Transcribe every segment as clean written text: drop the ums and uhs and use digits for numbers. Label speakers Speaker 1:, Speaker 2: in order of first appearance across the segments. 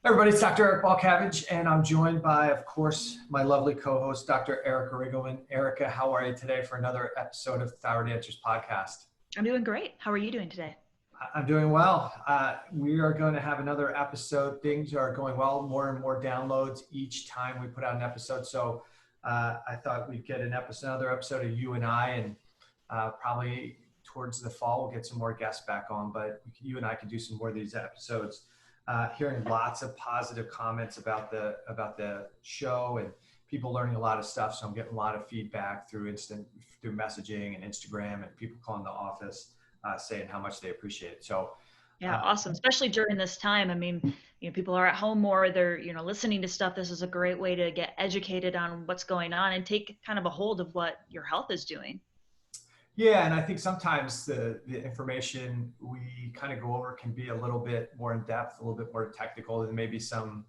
Speaker 1: Everybody, it's Dr. Eric Balkavage, and I'm joined by, of course, my lovely co-host, Dr. Erica Riggleman. Erica, how are you today for another episode of Thyroid Answers podcast?
Speaker 2: I'm doing great. How are you doing today?
Speaker 1: I'm doing well. We are going to have another episode. Things are going well, more and more downloads each time we put out an episode. So I thought we'd get another episode of you and I, and probably towards the fall, we'll get some more guests back on, but you and I can do some more of these episodes. Hearing lots of positive comments about the show and people learning a lot of stuff. So I'm getting a lot of feedback through messaging and Instagram, and people calling the office saying how much they appreciate it. So
Speaker 2: yeah, awesome. Especially during this time. I mean, people are at home more, they're, listening to stuff. This is a great way to get educated on what's going on and take kind of a hold of what your health is doing.
Speaker 1: Yeah, and I think sometimes the information we kind of go over can be a little bit more in depth, a little bit more technical than maybe some,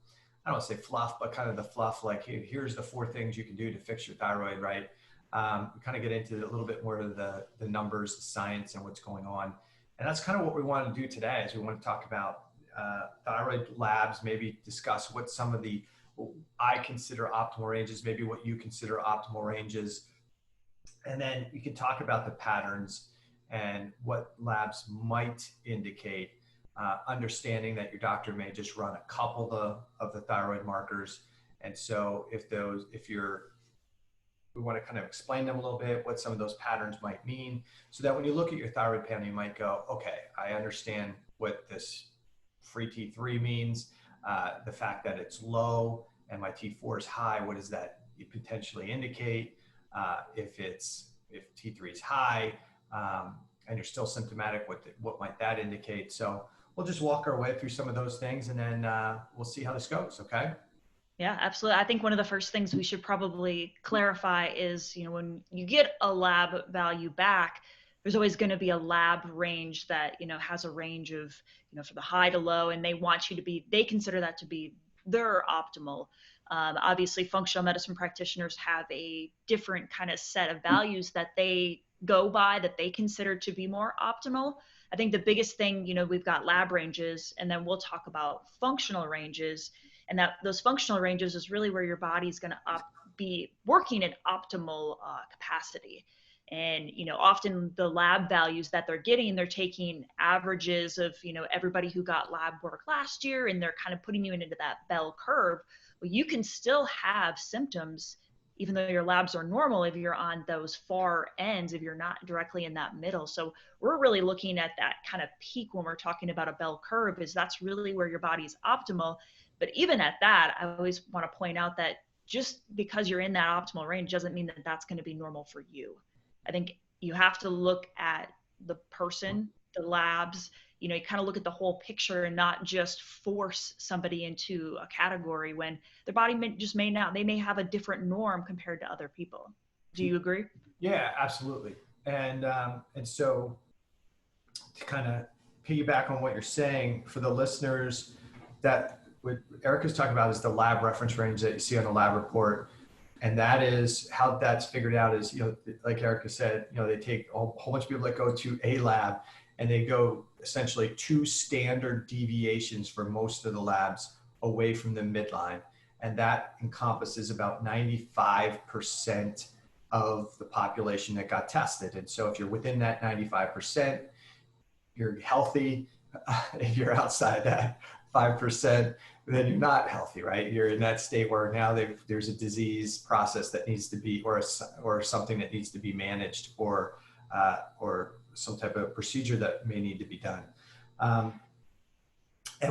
Speaker 1: I don't want to say fluff, but kind of the fluff, like, hey, here's the 4 things you can do to fix your thyroid, right? We kind of get into a little bit more of the numbers, the science, and what's going on. And that's kind of what we want to do today, is we want to talk about thyroid labs, maybe discuss what some of what I consider optimal ranges, maybe what you consider optimal ranges. And then you can talk about the patterns and what labs might indicate, understanding that your doctor may just run a couple of the thyroid markers. And so we want to kind of explain them a little bit, what some of those patterns might mean, so that when you look at your thyroid panel, you might go, okay, I understand what this free T3 means, the fact that it's low and my T4 is high, what does that potentially indicate? If T3 is high and you're still symptomatic, what might that indicate? So we'll just walk our way through some of those things, and then we'll see how this goes. Okay.
Speaker 2: Yeah, absolutely. I think one of the first things we should probably clarify is, when you get a lab value back, there's always going to be a lab range that, has a range of, for the high to low, and they consider that to be their optimal. Obviously, functional medicine practitioners have a different kind of set of values that they go by, that they consider to be more optimal. I think the biggest thing, we've got lab ranges, and then we'll talk about functional ranges. And that those functional ranges is really where your body's going to be working at optimal capacity. And, often the lab values that they're getting, they're taking averages of, everybody who got lab work last year, and they're kind of putting you into that bell curve. Well, you can still have symptoms, even though your labs are normal, if you're on those far ends, if you're not directly in that middle. So we're really looking at that kind of peak when we're talking about a bell curve, is that's really where your body's optimal. But even at that, I always want to point out that just because you're in that optimal range doesn't mean that that's going to be normal for you. I think you have to look at the person, the labs, you kind of look at the whole picture and not just force somebody into a category when their body they may have a different norm compared to other people. Do you agree?
Speaker 1: Yeah, absolutely. And so to kind of piggyback on what you're saying, for the listeners, that what Erica's talking about is the lab reference range that you see on the lab report. And that is how that's figured out is, like Erica said, they take a whole bunch of people that go to a lab, and they go essentially 2 standard deviations for most of the labs away from the midline. And that encompasses about 95% of the population that got tested. And so if you're within that 95%, you're healthy. If you're outside that 5%, then you're not healthy, right? You're in that state where now there's a disease process that needs to be, or something that needs to be managed, or some type of procedure that may need to be done. And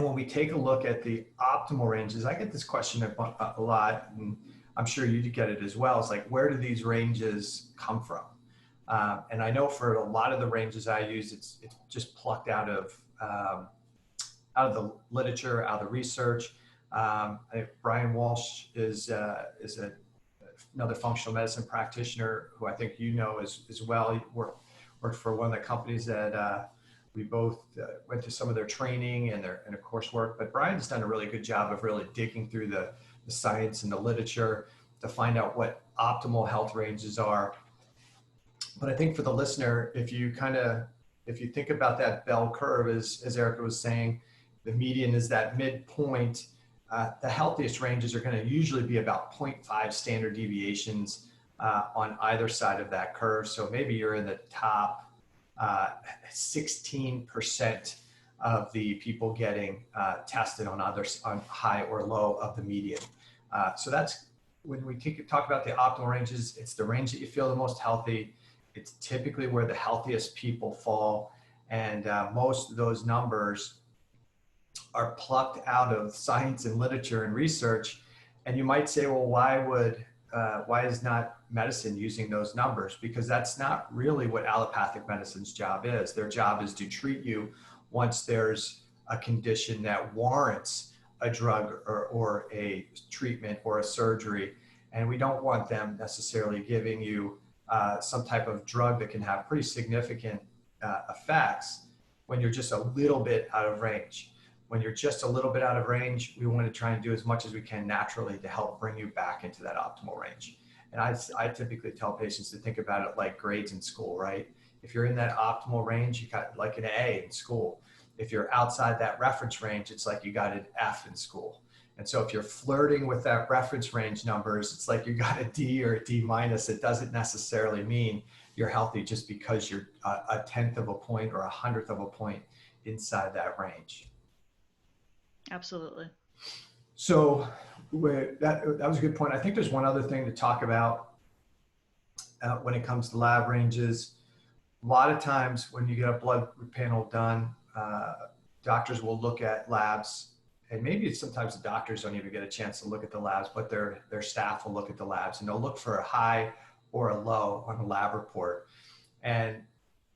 Speaker 1: when we take a look at the optimal ranges, I get this question a lot, and I'm sure you get it as well. It's like, where do these ranges come from? And I know for a lot of the ranges I use, it's just plucked out of the literature, out of the research. I think Brian Walsh is another functional medicine practitioner who I think as well. He worked for one of the companies that we both went to some of their training and their coursework. But Brian's done a really good job of really digging through the science and the literature to find out what optimal health ranges are. But I think for the listener, if you think about that bell curve, as Erica was saying, the median is that midpoint, The healthiest ranges are going to usually be about 0.5 standard deviations on either side of that curve. So maybe you're in the top 16% of the people getting tested on high or low of the median. So that's when we talk about the optimal ranges. It's the range that you feel the most healthy. It's typically where the healthiest people fall, and most of those numbers are plucked out of science and literature and research. And you might say, well, why is not medicine using those numbers? Because that's not really what allopathic medicine's job is. Their job is to treat you once there's a condition that warrants a drug or a treatment or a surgery. And we don't want them necessarily giving you some type of drug that can have pretty significant effects when you're just a little bit out of range. When you're just a little bit out of range, we want to try and do as much as we can naturally to help bring you back into that optimal range. And I typically tell patients to think about it like grades in school, right? If you're in that optimal range, you got like an A in school. If you're outside that reference range, it's like you got an F in school. And so if you're flirting with that reference range numbers, it's like you got a D or a D minus. It doesn't necessarily mean you're healthy just because you're a 10th of a point or a 100th of a point inside that range.
Speaker 2: Absolutely.
Speaker 1: So that was a good point. I think there's one other thing to talk about when it comes to lab ranges. A lot of times when you get a blood panel done, doctors will look at labs, and maybe sometimes the doctors don't even get a chance to look at the labs, but their staff will look at the labs, and they'll look for a high or a low on a lab report. And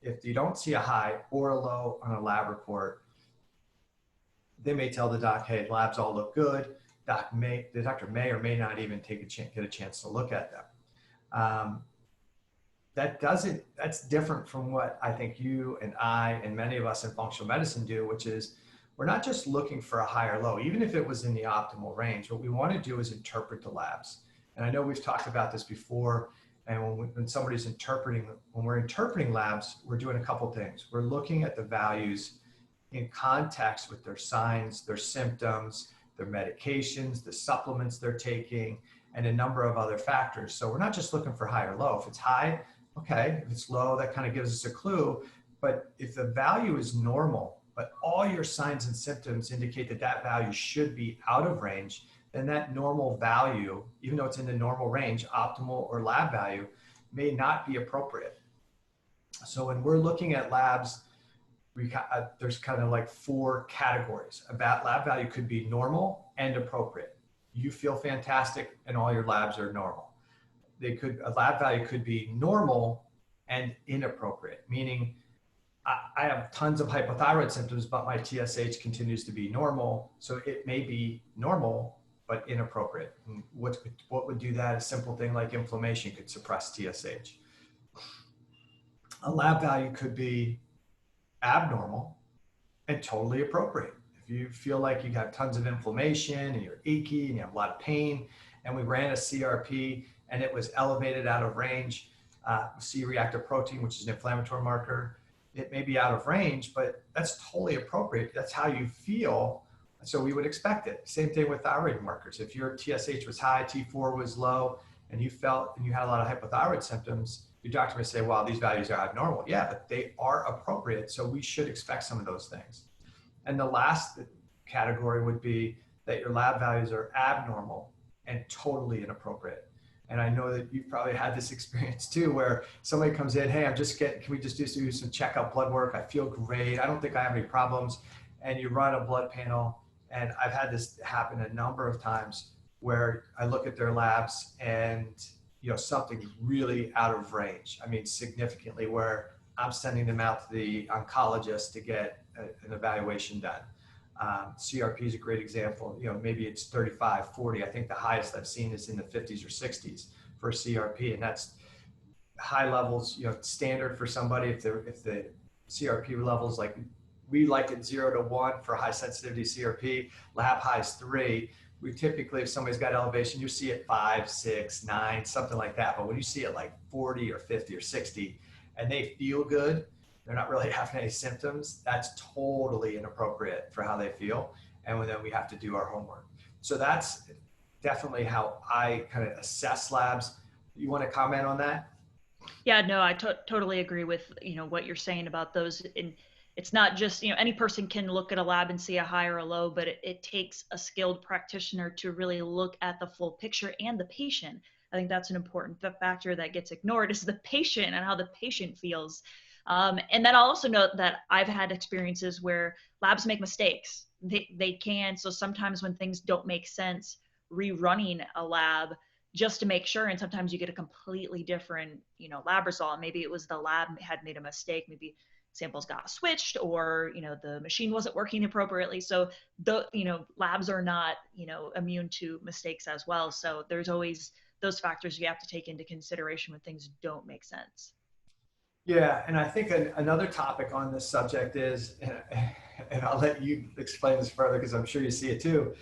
Speaker 1: if you don't see a high or a low on a lab report, they may tell the doc, hey, labs all look good. The doctor may or may not even get a chance to look at them. That's different from what I think you and I and many of us in functional medicine do, which is we're not just looking for a high or low, even if it was in the optimal range. What we want to do is interpret the labs. And I know we've talked about this before. And when somebody's when we're interpreting labs, we're doing a couple things. We're looking at the values in context with their signs, their symptoms, their medications, the supplements they're taking, and a number of other factors. So we're not just looking for high or low. If it's high, okay. If it's low, that kind of gives us a clue. But if the value is normal, but all your signs and symptoms indicate that that value should be out of range, then that normal value, even though it's in the normal range, optimal or lab value, may not be appropriate. So when we're looking at labs, there's kind of like 4 categories. A lab value could be normal and appropriate. You feel fantastic and all your labs are normal. A lab value could be normal and inappropriate, meaning I have tons of hypothyroid symptoms, but my TSH continues to be normal. So it may be normal, but inappropriate. And what would do that? A simple thing like inflammation could suppress TSH. A lab value could be abnormal and totally appropriate. If you feel like you have tons of inflammation and you're achy and you have a lot of pain, and we ran a CRP and it was elevated out of range, C-reactive protein, which is an inflammatory marker, it may be out of range, but that's totally appropriate. That's how you feel. So we would expect it. Same thing with thyroid markers. If your TSH was high, T4 was low, and you had a lot of hypothyroid symptoms, your doctor may say, wow, these values are abnormal. Yeah, but they are appropriate. So we should expect some of those things. And the last category would be that your lab values are abnormal and totally inappropriate. And I know that you've probably had this experience too, where somebody comes in, hey, can we just do some checkup blood work? I feel great. I don't think I have any problems. And you run a blood panel. And I've had this happen a number of times where I look at their labs and something's really out of range. I mean, significantly, where I'm sending them out to the oncologist to get an evaluation done. CRP is a great example. Maybe it's 35, 40. I think the highest I've seen is in the 50s or 60s for CRP, and that's high levels. Standard for somebody if the CRP levels, like we like it 0 to 1 for high sensitivity CRP. Lab high is 3. We typically, if somebody's got elevation, you see it 5, 6, 9, something like that. But when you see it like 40 or 50 or 60, and they feel good, they're not really having any symptoms, that's totally inappropriate for how they feel. and then we have to do our homework. So that's definitely how I kind of assess labs. You want to comment on that?
Speaker 2: Yeah, no, I totally agree with, what you're saying about those. And it's not just, any person can look at a lab and see a high or a low, but it takes a skilled practitioner to really look at the full picture and the patient. I think that's an important factor that gets ignored is the patient and how the patient feels. And then I'll also note that I've had experiences where labs make mistakes. They can. So sometimes when things don't make sense, rerunning a lab just to make sure, and sometimes you get a completely different lab result. Maybe it was the lab had made a mistake, maybe samples got switched, or the machine wasn't working appropriately. So the labs are not immune to mistakes as well. So there's always those factors you have to take into consideration when things don't make sense.
Speaker 1: Yeah, and I think another topic on this subject is, and I'll let you explain this further because I'm sure you see it too,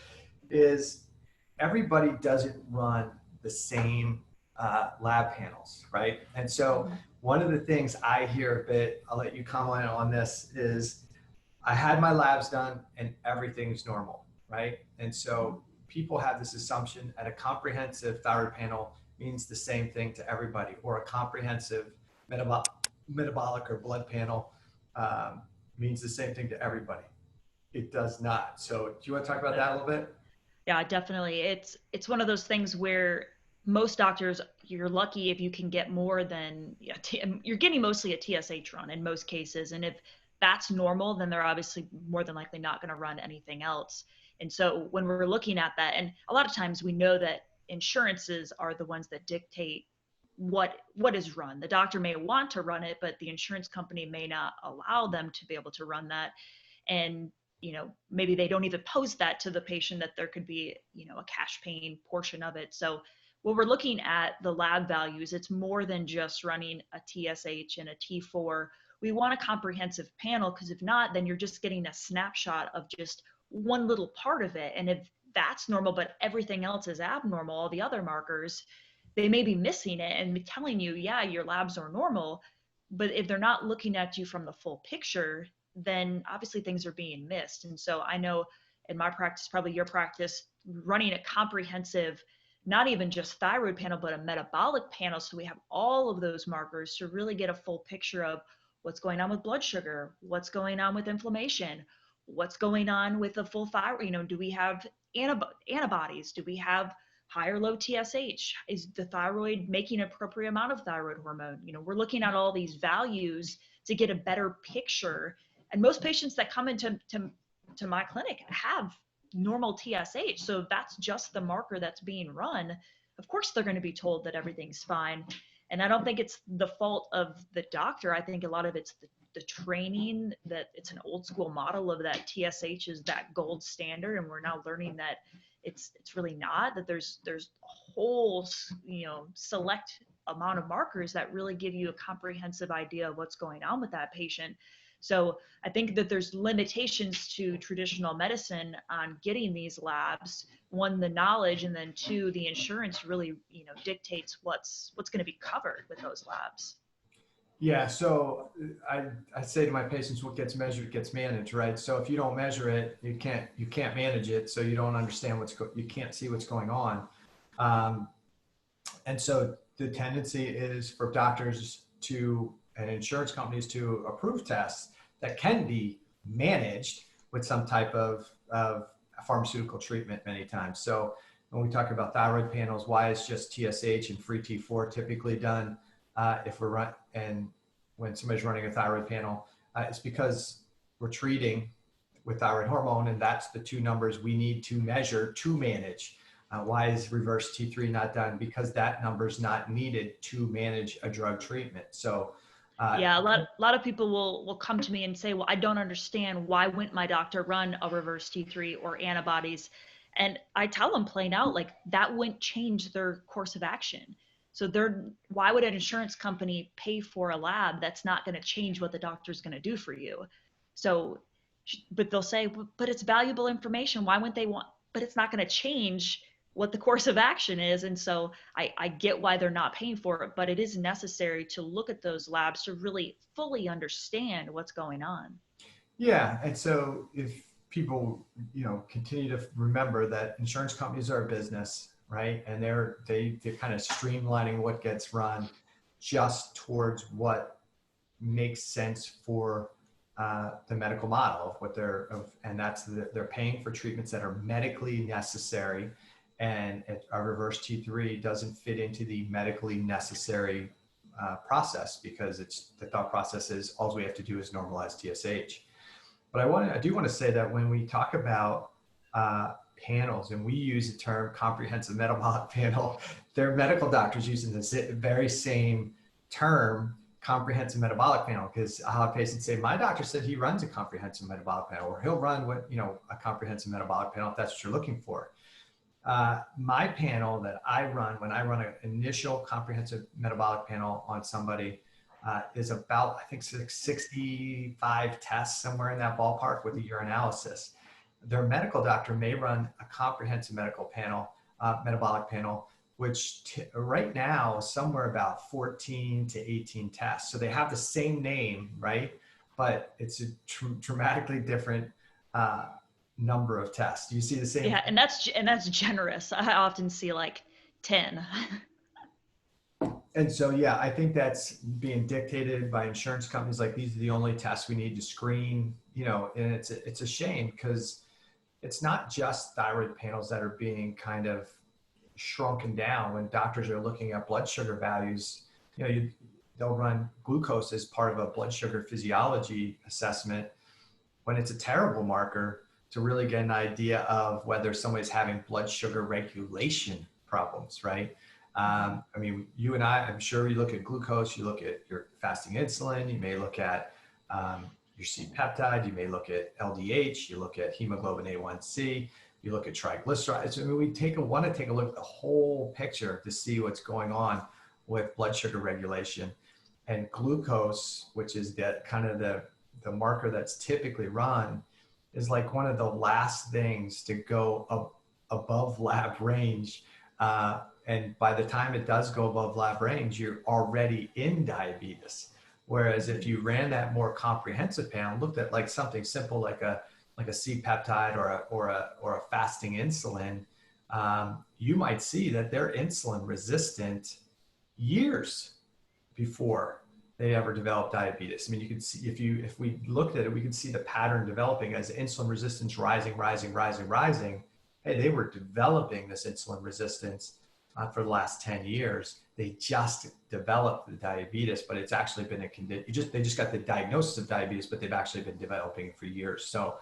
Speaker 1: is everybody doesn't run the same lab panels, right? And so one of the things I hear a bit, I'll let you comment on this, is I had my labs done and everything's normal, right? And so people have this assumption that a comprehensive thyroid panel means the same thing to everybody, or a comprehensive metabolic or blood panel means the same thing to everybody. It does not. So do you want to talk about that a little bit?
Speaker 2: Yeah, definitely. It's one of those things where most doctors, you're lucky if you can get more than, you're getting mostly a TSH run in most cases. And if that's normal, then they're obviously more than likely not going to run anything else. And so when we're looking at that, and a lot of times we know that insurances are the ones that dictate what is run. The doctor may want to run it, but the insurance company may not allow them to be able to run that. And maybe they don't even post that to the patient that there could be a cash paying portion of it. So when we're looking at the lab values, it's more than just running a TSH and a T4. We want a comprehensive panel, because if not, then you're just getting a snapshot of just one little part of it. And if that's normal but everything else is abnormal, all the other markers, they may be missing it and telling you, yeah, your labs are normal, but if they're not looking at you from the full picture, then obviously things are being missed. And so I know in my practice, probably your practice, running a comprehensive, not even just thyroid panel, but a metabolic panel. So we have all of those markers to really get a full picture of what's going on with blood sugar, what's going on with inflammation, what's going on with the full thyroid. Do we have antibodies? Do we have high or low TSH? Is the thyroid making an appropriate amount of thyroid hormone? We're looking at all these values to get a better picture. And most patients that come into to my clinic have normal TSH. So if that's just the marker that's being run, of course they're going to be told that everything's fine. And I don't think it's the fault of the doctor. I think a lot of it's the training, that it's an old school model of that TSH is that gold standard. And we're now learning that it's really not, that there's a whole, select amount of markers that really give you a comprehensive idea of what's going on with that patient. So I think that there's limitations to traditional medicine on getting these labs. One, the knowledge, and then two, the insurance really, dictates what's going to be covered with those labs.
Speaker 1: Yeah, so I say to my patients, what gets measured gets managed, right? So if you don't measure it, you can't manage it, so you don't understand you can't see what's going on. And so the tendency is for doctors and insurance companies to approve tests that can be managed with some type of pharmaceutical treatment many times. So when we talk about thyroid panels, why is just TSH and free T4 typically done? And when somebody's running a thyroid panel, it's because we're treating with thyroid hormone, and that's the two numbers we need to measure to manage. Why is reverse T3 not done? Because that number is not needed to manage a drug treatment. So
Speaker 2: yeah, a lot of people will come to me and say, well, I don't understand, why wouldn't my doctor run a reverse T3 or antibodies? And I tell them plain out, like, that wouldn't change their course of action. So why would an insurance company pay for a lab that's not going to change what the doctor's going to do for you? So, but they'll say, but it's valuable information. Why wouldn't they want, but it's not going to change what the course of action is. And so I get why they're not paying for it, but it is necessary to look at those labs to really fully understand what's going on.
Speaker 1: yeah, and so people, continue to remember that insurance companies are a business, right? And they're kind of streamlining what gets run just towards what makes sense for the medical model of what and they're paying for treatments that are medically necessary, and a reverse T3 doesn't fit into the medically necessary process, because the thought process is all we have to do is normalize TSH. But I do want to say that when we talk about panels, and we use the term comprehensive metabolic panel, their medical doctors using the very same term, comprehensive metabolic panel, because I'll have patients say, my doctor said he runs a comprehensive metabolic panel, or he'll run a comprehensive metabolic panel if that's what you're looking for. My panel that I run, when I run an initial comprehensive metabolic panel on somebody, is about, I think, 65 tests, somewhere in that ballpark, with a urinalysis. Their medical doctor may run a comprehensive metabolic panel, which right now is somewhere about 14 to 18 tests. So they have the same name, right? But it's a dramatically different number of tests. Do you see the same?
Speaker 2: Yeah, and that's generous. I often see like 10.
Speaker 1: And so, yeah, I think that's being dictated by insurance companies. Like, these are the only tests we need to screen, and it's a shame, because it's not just thyroid panels that are being kind of shrunken down. When doctors are looking at blood sugar values, they'll run glucose as part of a blood sugar physiology assessment, when it's a terrible marker to really get an idea of whether somebody's having blood sugar regulation problems, right? I mean, you and I'm sure you look at glucose, you look at your fasting insulin, you may look at your C-peptide, you may look at LDH, you look at hemoglobin A1C, you look at triglycerides. I mean, we want to take a look at the whole picture to see what's going on with blood sugar regulation. And glucose, which is the marker that's typically run, is like one of the last things to go above lab range. And by the time it does go above lab range, you're already in diabetes. Whereas if you ran that more comprehensive panel, looked at like something simple like a C-peptide or a fasting insulin, you might see that they're insulin resistant years before they ever develop diabetes. I mean, you could see, if we looked at it, we could see the pattern developing as insulin resistance rising. Hey, they were developing this insulin resistance for the last 10 years. They just developed the diabetes, but it's actually been a condition. They just got the diagnosis of diabetes, but they've actually been developing it for years. So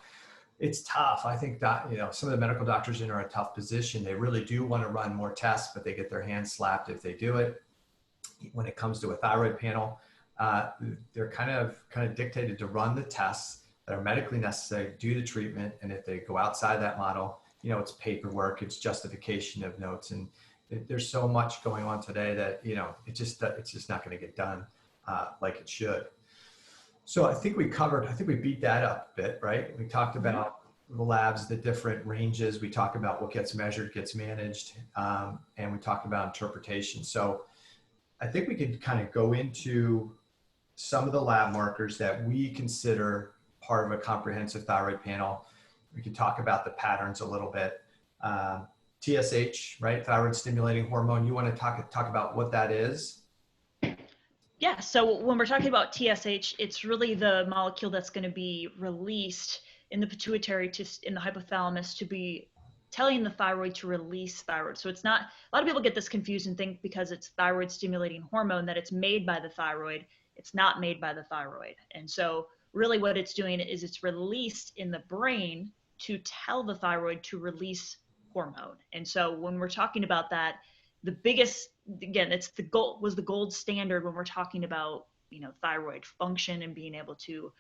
Speaker 1: it's tough. I think that, some of the medical doctors are in a tough position. They really do want to run more tests, but they get their hands slapped if they do it. When it comes to a thyroid panel, they're kind of dictated to run the tests that are medically necessary, do the treatment. And if they go outside that model, it's paperwork, it's justification of notes. And there's so much going on today that, it's just not going to get done like it should. So I think we beat that up a bit, right? We talked about the labs, the different ranges. We talked about what gets measured, gets managed, and we talked about interpretation. So I think we could kind of go into some of the lab markers that we consider part of a comprehensive thyroid panel. We can talk about the patterns a little bit. TSH, right? Thyroid stimulating hormone. You want to talk about what that is?
Speaker 2: Yeah, so when we're talking about TSH, it's really the molecule that's going to be released in the pituitary in the hypothalamus to be telling the thyroid to release thyroid. So it's not, a lot of people get this confused and think because it's thyroid stimulating hormone that it's made by the thyroid. It's not made by the thyroid. And so really what it's doing is it's released in the brain to tell the thyroid to release hormone. And so when we're talking about that, the biggest, again, it's the gold standard when we're talking about, thyroid function and being able to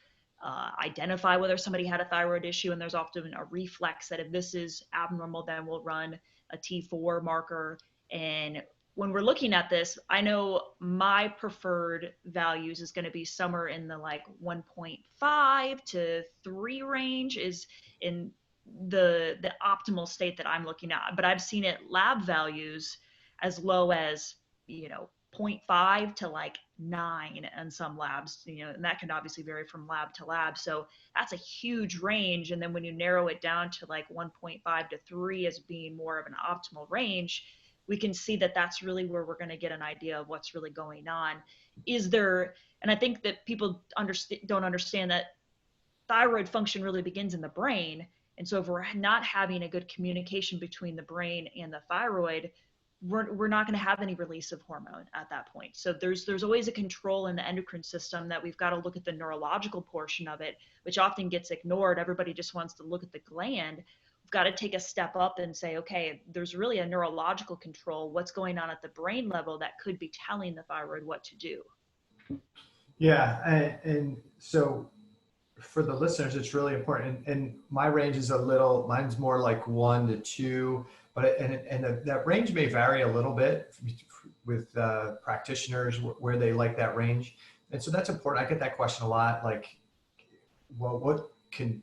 Speaker 2: identify whether somebody had a thyroid issue. And there's often a reflex that if this is abnormal, then we'll run a T4 marker. And when we're looking at this, I know my preferred values is going to be somewhere in the like 1.5 to 3 range is in the optimal state that I'm looking at. But I've seen it lab values as low as, 0.5 to like 9 in some labs, and that can obviously vary from lab to lab. So that's a huge range. And then when you narrow it down to like 1.5 to 3 as being more of an optimal range, we can see that that's really where we're going to get an idea of what's really going on. Is there, and I think that people don't understand that thyroid function really begins in the brain. And so if we're not having a good communication between the brain and the thyroid, we're not going to have any release of hormone at that point. So there's always a control in the endocrine system that we've got to look at the neurological portion of it, which often gets ignored. Everybody just wants to look at the gland. We've got to take a step up and say, okay, there's really a neurological control. What's going on at the brain level that could be telling the thyroid what to do?
Speaker 1: Yeah, and so for the listeners, it's really important. And my range is mine's more like 1 to 2, but that range may vary a little bit with practitioners where they like that range. And so that's important. I get that question a lot. Like, well, what can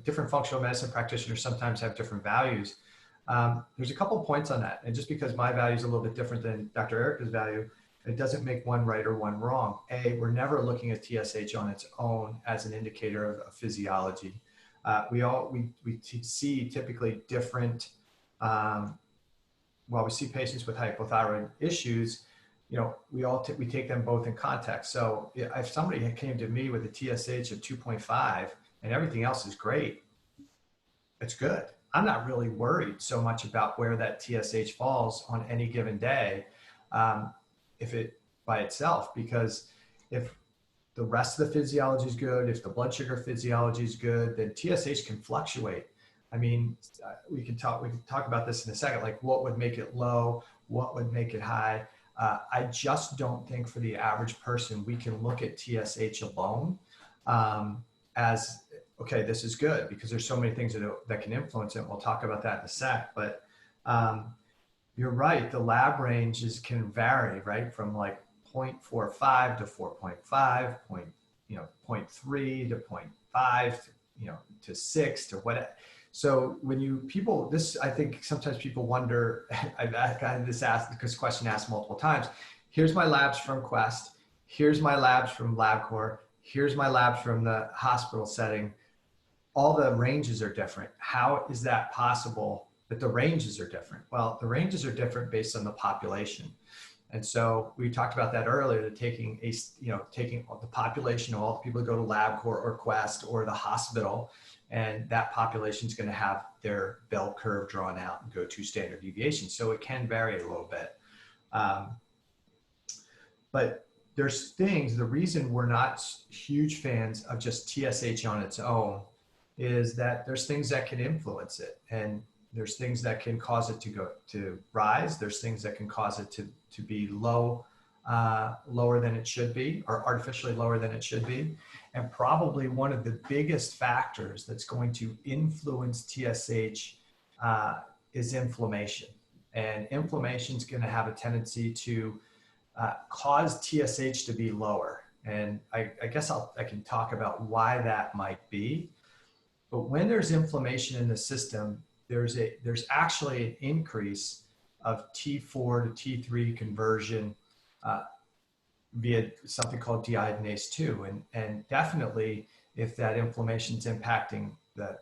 Speaker 1: different functional medicine practitioners sometimes have different values? There's a couple of points on that. And just because my value is a little bit different than Dr. Erica's value, it doesn't make one right or one wrong. We're never looking at TSH on its own as an indicator of physiology. We see typically different, while we see patients with hypothyroid issues, we take them both in context. So if somebody came to me with a TSH of 2.5 and everything else is great, it's good. I'm not really worried so much about where that TSH falls on any given day. If it by itself, because if the rest of the physiology is good, if the blood sugar physiology is good, then TSH can fluctuate. I mean, we can talk about this in a second, like what would make it low, what would make it high. I just don't think for the average person, we can look at TSH alone as, okay, this is good, because there's so many things that can influence it. We'll talk about that in a sec, but you're right. The lab ranges can vary, right? From like 0.45 to 4.5, 0.3 to 0.5, to 6 to what. So when I think sometimes people wonder, I've gotten this question asked multiple times. Here's my labs from Quest. Here's my labs from LabCorp. Here's my labs from the hospital setting. All the ranges are different. How is that possible? But the ranges are different. Well, the ranges are different based on the population. And so we talked about that earlier, that taking the population of all the people who go to LabCorp or Quest or the hospital, and that population is going to have their bell curve drawn out and go to standard deviation. So it can vary a little bit. But there's things, the reason we're not huge fans of just TSH on its own is that there's things that can influence it. And there's things that can cause it to rise. There's things that can cause it to be lower than it should be, or artificially lower than it should be. And probably one of the biggest factors that's going to influence TSH is inflammation. And inflammation is going to have a tendency to cause TSH to be lower. And I guess I can talk about why that might be. But when there's inflammation in the system, there's actually an increase of T4 to T3 conversion via something called deiodinase 2. And definitely, if that inflammation is impacting the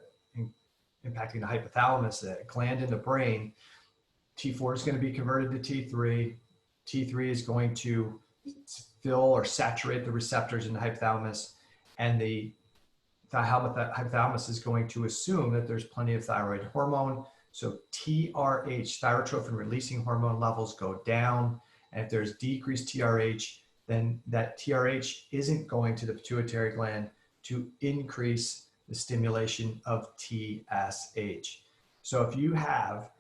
Speaker 1: hypothalamus, the gland in the brain, T4 is going to be converted to T3. T3 is going to fill or saturate the receptors in the hypothalamus, and the hypothalamus is going to assume that there's plenty of thyroid hormone. So TRH, thyrotrophin releasing hormone levels, go down. And if there's decreased TRH, then that TRH isn't going to the pituitary gland to increase the stimulation of TSH. So if you have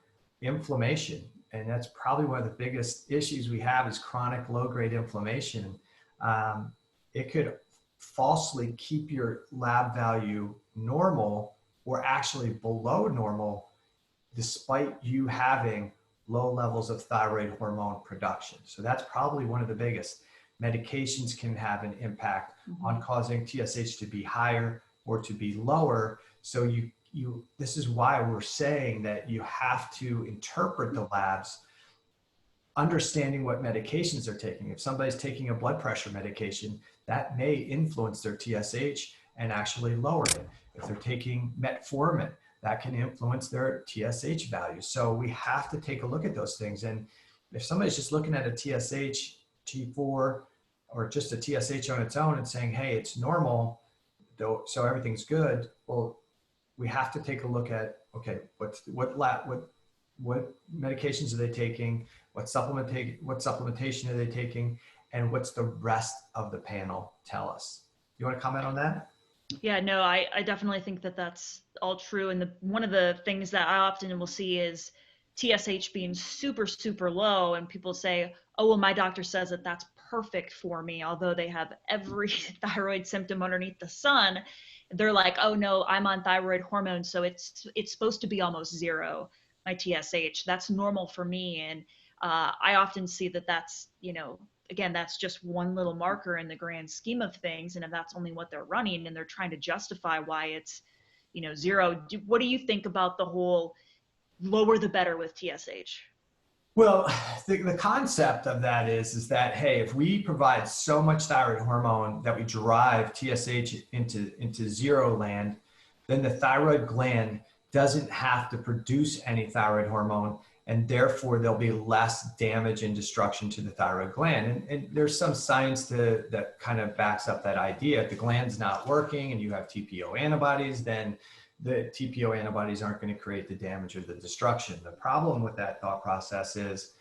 Speaker 1: inflammation, and that's probably one of the biggest issues we have is chronic low-grade inflammation, it could falsely keep your lab value normal or actually below normal, despite you having low levels of thyroid hormone production. So that's probably one of the biggest. Medications can have an impact on causing TSH to be higher or to be lower. So this is why we're saying that you have to interpret the labs understanding what medications they're taking. If somebody's taking a blood pressure medication, that may influence their TSH and actually lower it. If they're taking metformin, that can influence their TSH value. So we have to take a look at those things. And if somebody's just looking at a TSH, T4, or just a TSH on its own and saying, hey, it's normal, so everything's good, well, we have to take a look at, okay, what medications are they taking? What supplementation are they taking? And what's the rest of the panel tell us? You want to comment on that?
Speaker 2: Yeah, no, I definitely think that that's all true. And one of the things that I often will see is TSH being super, super low. And people say, oh, well, my doctor says that that's perfect for me, although they have every thyroid symptom underneath the sun. They're like, oh, no, I'm on thyroid hormone, so it's supposed to be almost zero, my TSH. That's normal for me. And I often see that that's, again, that's just one little marker in the grand scheme of things. And if that's only what they're running and they're trying to justify why it's, zero, what do you think about the whole lower the better with TSH?
Speaker 1: Well, the concept of that is that, hey, if we provide so much thyroid hormone that we drive TSH into zero land, then the thyroid gland doesn't have to produce any thyroid hormone, and therefore there'll be less damage and destruction to the thyroid gland. And there's some science that kind of backs up that idea. If the gland's not working and you have TPO antibodies, then the TPO antibodies aren't going to create the damage or the destruction. The problem with that thought process is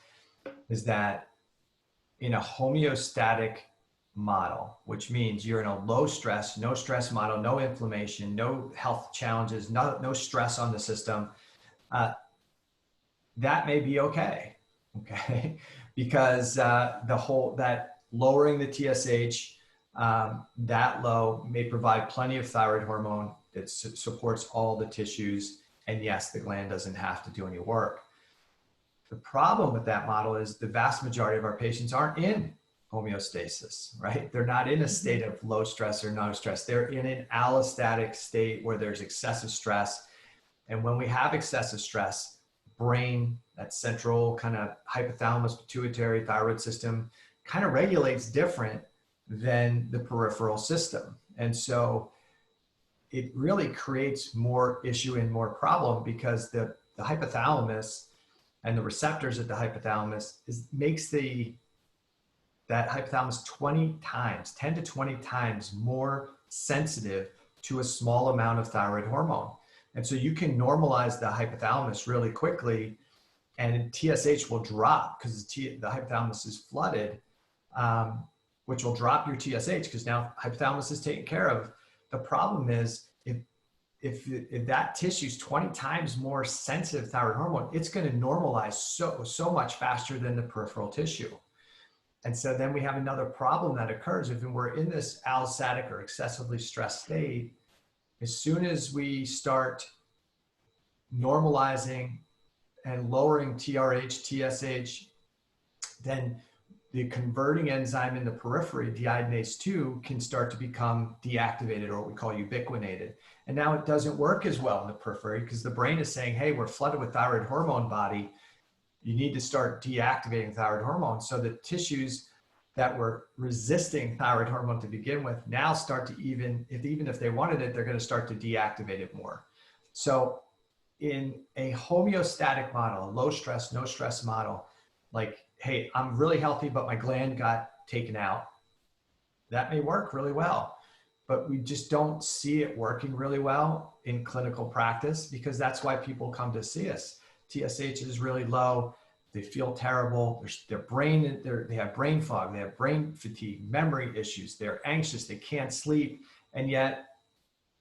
Speaker 1: that in a homeostatic model, which means you're in a low stress, no stress model, no inflammation, no health challenges, no stress on the system, that may be okay, because that lowering the TSH that low may provide plenty of thyroid hormone that supports all the tissues, and yes, the gland doesn't have to do any work. The problem with that model is the vast majority of our patients aren't in homeostasis, right? They're not in a state of low stress or no stress. They're in an allostatic state where there's excessive stress. And when we have excessive stress, brain, that central kind of hypothalamus, pituitary, thyroid system kind of regulates different than the peripheral system. And so it really creates more issue and more problem, because the hypothalamus and the receptors at the hypothalamus makes that hypothalamus 10 to 20 times more sensitive to a small amount of thyroid hormone. And so you can normalize the hypothalamus really quickly, and TSH will drop because the hypothalamus is flooded, which will drop your TSH because now hypothalamus is taken care of. The problem is if that tissue is 20 times more sensitive to thyroid hormone, it's going to normalize so much faster than the peripheral tissue. And so then we have another problem that occurs if we're in this allostatic or excessively stressed state. As soon as we start normalizing and lowering TRH, TSH, then the converting enzyme in the periphery, deiodinase 2, can start to become deactivated, or what we call ubiquinated. And now it doesn't work as well in the periphery because the brain is saying, hey, we're flooded with thyroid hormone body. You need to start deactivating thyroid hormone. So the tissues that were resisting thyroid hormone to begin with now start to even if they wanted it, they're going to start to deactivate it more. So in a homeostatic model, a low stress, no stress model, like, hey, I'm really healthy, but my gland got taken out, that may work really well. But we just don't see it working really well in clinical practice, because that's why people come to see us. TSH is really low. They feel terrible. They have brain fog. They have brain fatigue, memory issues. They're anxious. They can't sleep. And yet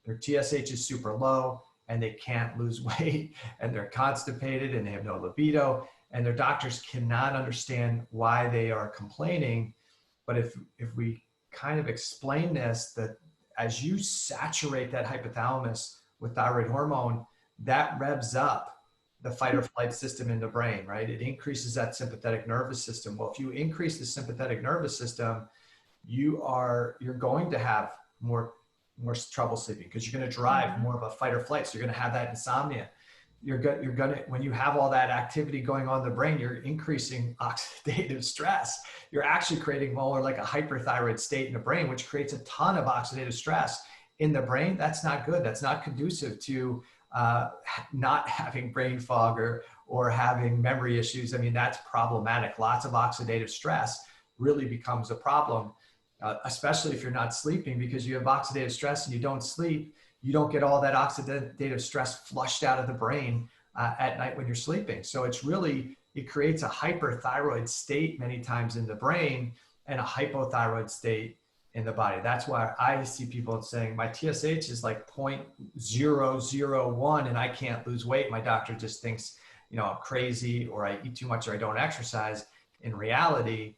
Speaker 1: their TSH is super low and they can't lose weight, and they're constipated and they have no libido, and their doctors cannot understand why they are complaining. But if we kind of explain this, that as you saturate that hypothalamus with thyroid hormone, that revs up the fight or flight system in the brain, right? It increases that sympathetic nervous system. Well, if you increase the sympathetic nervous system, you're going to have more trouble sleeping, because you're going to drive more of a fight or flight. So you're going to have that insomnia. you're gonna, when you have all that activity going on in the brain, you're increasing oxidative stress. You're actually creating more like a hyperthyroid state in the brain, which creates a ton of oxidative stress in the brain. That's not good. That's not conducive to not having brain fog or having memory issues. I mean, that's problematic. Lots of oxidative stress really becomes a problem, especially if you're not sleeping, because you have oxidative stress and you don't sleep. You don't get all that oxidative stress flushed out of the brain at night when you're sleeping. So it creates a hyperthyroid state many times in the brain and a hypothyroid state in the body. That's why I see people saying my TSH is like 0.001 and I can't lose weight. My doctor just thinks, I'm crazy, or I eat too much, or I don't exercise. In reality,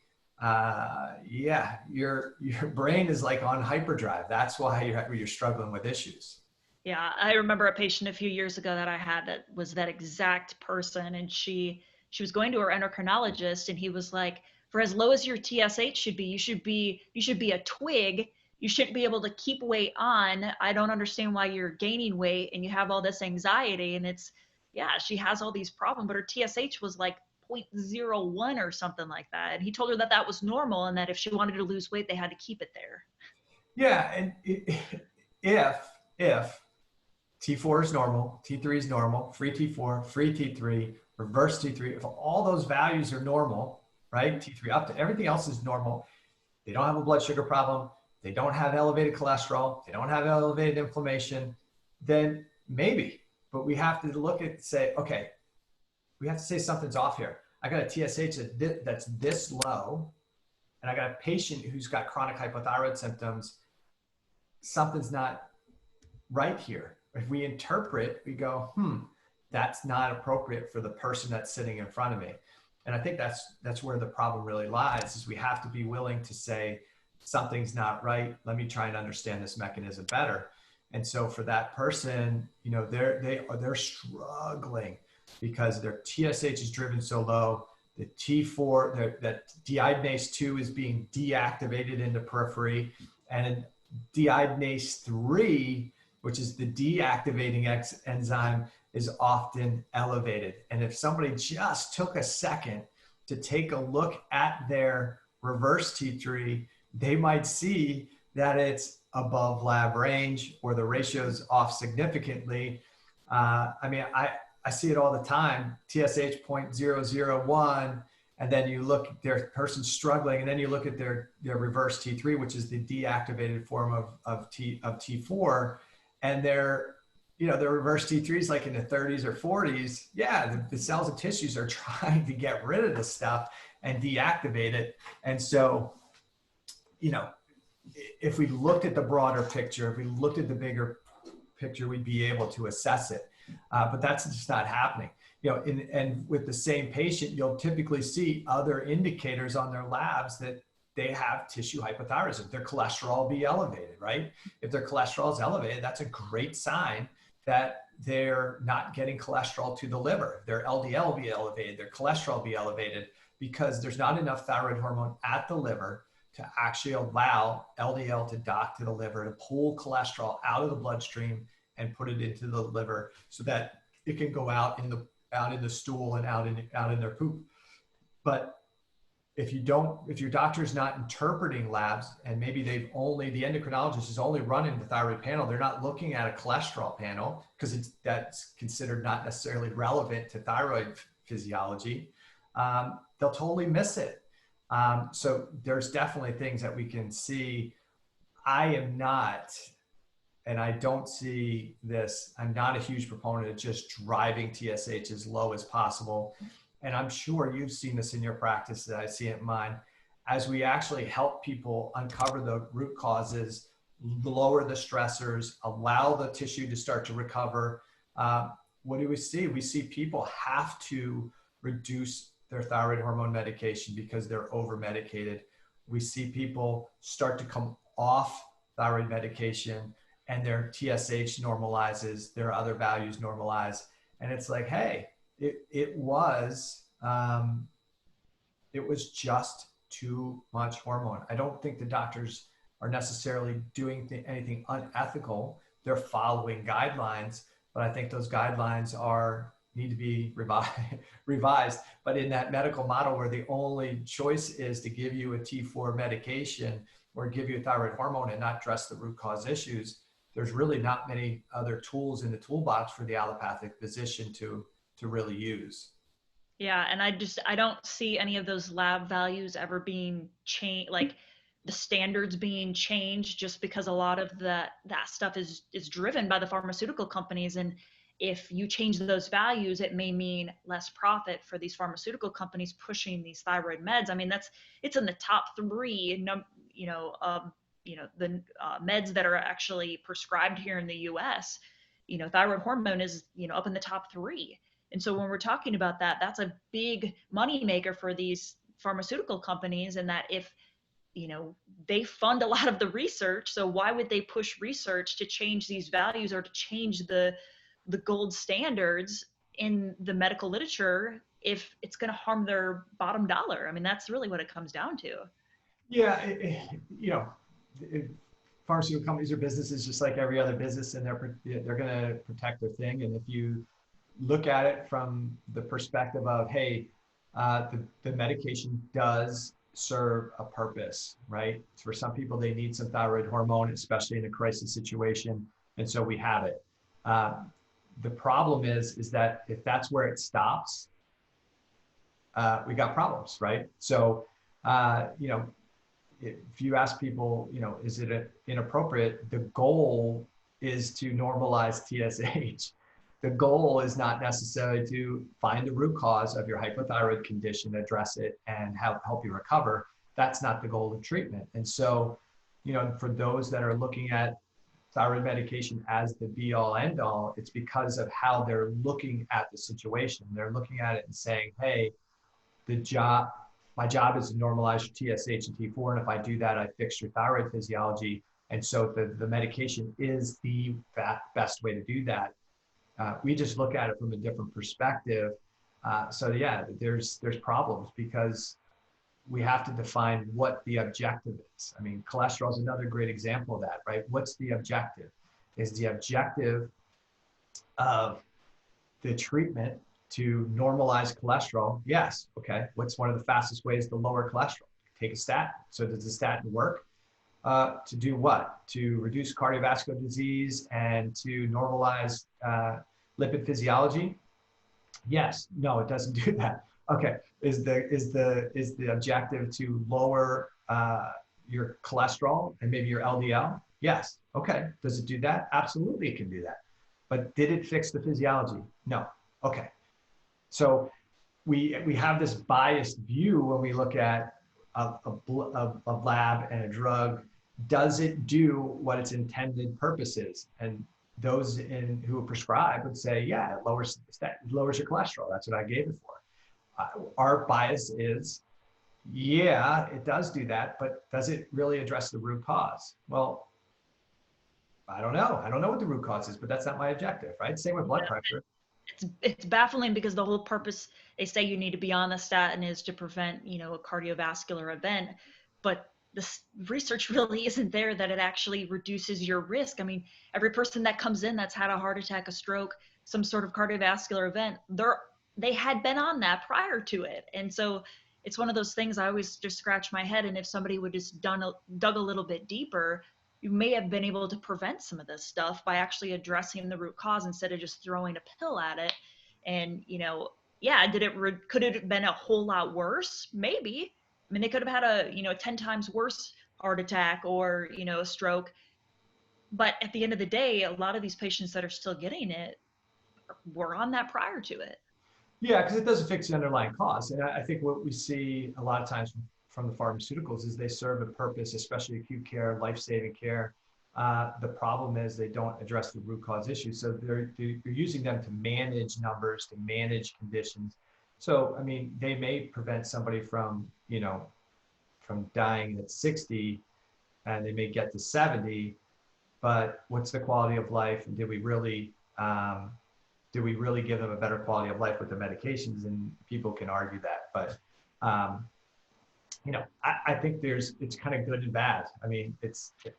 Speaker 1: your brain is like on hyperdrive. That's why you're struggling with issues.
Speaker 2: Yeah, I remember a patient a few years ago that I had that was that exact person, and she was going to her endocrinologist, and he was like, for as low as your TSH should be, you should be a twig. You shouldn't be able to keep weight on. I don't understand why you're gaining weight and you have all this anxiety. And it's, yeah, she has all these problems, but her TSH was like 0.01 or something like that. And he told her that that was normal and that if she wanted to lose weight, they had to keep it there.
Speaker 1: Yeah, and if T4 is normal, T3 is normal, free T4, free T3, reverse T3. If all those values are normal, right? T3 up to everything else is normal. They don't have a blood sugar problem. They don't have elevated cholesterol. They don't have elevated inflammation. Then maybe, but we have to look at, say, okay, we have to say something's off here. I got a TSH that's this low, and I got a patient who's got chronic hypothyroid symptoms. Something's not right here. If we interpret, we go, that's not appropriate for the person that's sitting in front of me. And I think that's where the problem really lies, is we have to be willing to say, something's not right. Let me try and understand this mechanism better. And so for that person, they're struggling because their TSH is driven so low. The T4, that deiodinase 2 is being deactivated in the periphery, and deiodinase 3, which is the deactivating enzyme, is often elevated. And if somebody just took a second to take a look at their reverse T3, they might see that it's above lab range or the ratio's off significantly. I see it all the time, TSH 0.001, and then you look, their person's struggling, and then you look at their reverse T3, which is the deactivated form of T4, and their reverse T3 is like in the 30s or 40s. Yeah, the cells and tissues are trying to get rid of the stuff and deactivate it. And so, if we looked at the broader picture, if we looked at the bigger picture, we'd be able to assess it. But that's just not happening. And with the same patient, you'll typically see other indicators on their labs that they have tissue hypothyroidism. Their cholesterol will be elevated, right? If their cholesterol is elevated, that's a great sign that they're not getting cholesterol to the liver. Their LDL will be elevated, their cholesterol will be elevated, because there's not enough thyroid hormone at the liver to actually allow LDL to dock to the liver, to pull cholesterol out of the bloodstream and put it into the liver so that it can go out in the stool and out in their poop. But if your doctor's not interpreting labs, and maybe the endocrinologist is only running the thyroid panel, they're not looking at a cholesterol panel because that's considered not necessarily relevant to thyroid physiology, they'll totally miss it. So there's definitely things that we can see. I am not, and I don't see this, I'm not a huge proponent of just driving TSH as low as possible. And I'm sure you've seen this in your practice, that I see it in mine. As we actually help people uncover the root causes, lower the stressors, allow the tissue to start to recover, what do we see? We see people have to reduce their thyroid hormone medication because they're over medicated. We see people start to come off thyroid medication and their TSH normalizes, their other values normalize. And it's like, hey, it was just too much hormone. I don't think the doctors are necessarily doing anything unethical. They're following guidelines, but I think those guidelines need to be revised. But in that medical model where the only choice is to give you a T4 medication or give you a thyroid hormone and not address the root cause issues, there's really not many other tools in the toolbox for the allopathic physician to really use.
Speaker 2: Yeah, and I don't see any of those lab values ever being changed, like the standards being changed, just because a lot of that stuff is driven by the pharmaceutical companies. And if you change those values, it may mean less profit for these pharmaceutical companies pushing these thyroid meds. I mean, it's in the top three, the meds that are actually prescribed here in the U.S. Thyroid hormone is up in the top three. And so when we're talking about that, that's a big money maker for these pharmaceutical companies. And that if, they fund a lot of the research, so why would they push research to change these values or to change the gold standards in the medical literature if it's going to harm their bottom dollar? I mean, that's really what it comes down to.
Speaker 1: Yeah, pharmaceutical companies are businesses just like every other business, and they're going to protect their thing. And if you look at it from the perspective of, hey, the medication does serve a purpose, right? For some people, they need some thyroid hormone, especially in a crisis situation, and so we have it. The problem is that if that's where it stops, we got problems, right? So, if you ask people, is it inappropriate? The goal is to normalize TSH. The goal is not necessarily to find the root cause of your hypothyroid condition, address it, and help you recover. That's not the goal of treatment. And so, for those that are looking at thyroid medication as the be all end all, it's because of how they're looking at the situation. They're looking at it and saying, hey, my job is to normalize your TSH and T4. And if I do that, I fix your thyroid physiology. And so the medication is the best way to do that. We just look at it from a different perspective. So yeah, there's problems because we have to define what the objective is. I mean, cholesterol is another great example of that, right? What's the objective? Is the objective of the treatment to normalize cholesterol? Yes. Okay. What's one of the fastest ways to lower cholesterol? Take a statin. So does the statin work? To do what? To reduce cardiovascular disease and to normalize lipid physiology? Yes. No, it doesn't do that. Okay. Is the objective to lower your cholesterol and maybe your LDL? Yes. Okay. Does it do that? Absolutely, it can do that. But did it fix the physiology? No. Okay. So we have this biased view when we look at a lab and a drug. Does it do what its intended purpose is? And those who prescribe would say, yeah, it lowers your cholesterol. That's what I gave it for. Our bias is, yeah, it does do that, but does it really address the root cause? Well, I don't know. I don't know what the root cause is, but that's not my objective, right? Same with blood pressure.
Speaker 2: It's baffling because the whole purpose, they say you need to be on the statin, is to prevent, a cardiovascular event. But this research really isn't there that it actually reduces your risk. I mean, every person that comes in that's had a heart attack, a stroke, some sort of cardiovascular event, they had been on that prior to it. And so it's one of those things I always just scratch my head. And if somebody would just dug a little bit deeper, you may have been able to prevent some of this stuff by actually addressing the root cause instead of just throwing a pill at it. And, yeah, could it have been a whole lot worse? Maybe. I mean, they could have had a, 10 times worse heart attack or, a stroke. But at the end of the day, a lot of these patients that are still getting it were on that prior to it.
Speaker 1: Yeah, because it doesn't fix the underlying cause. And I think what we see a lot of times from the pharmaceuticals is they serve a purpose, especially acute care, life-saving care. The problem is they don't address the root cause issue. So they're using them to manage numbers, to manage conditions. So, I mean, they may prevent somebody from dying at 60 and they may get to 70, but what's the quality of life? And did we really give them a better quality of life with the medications? And people can argue that, but I think it's kind of good and bad. I mean,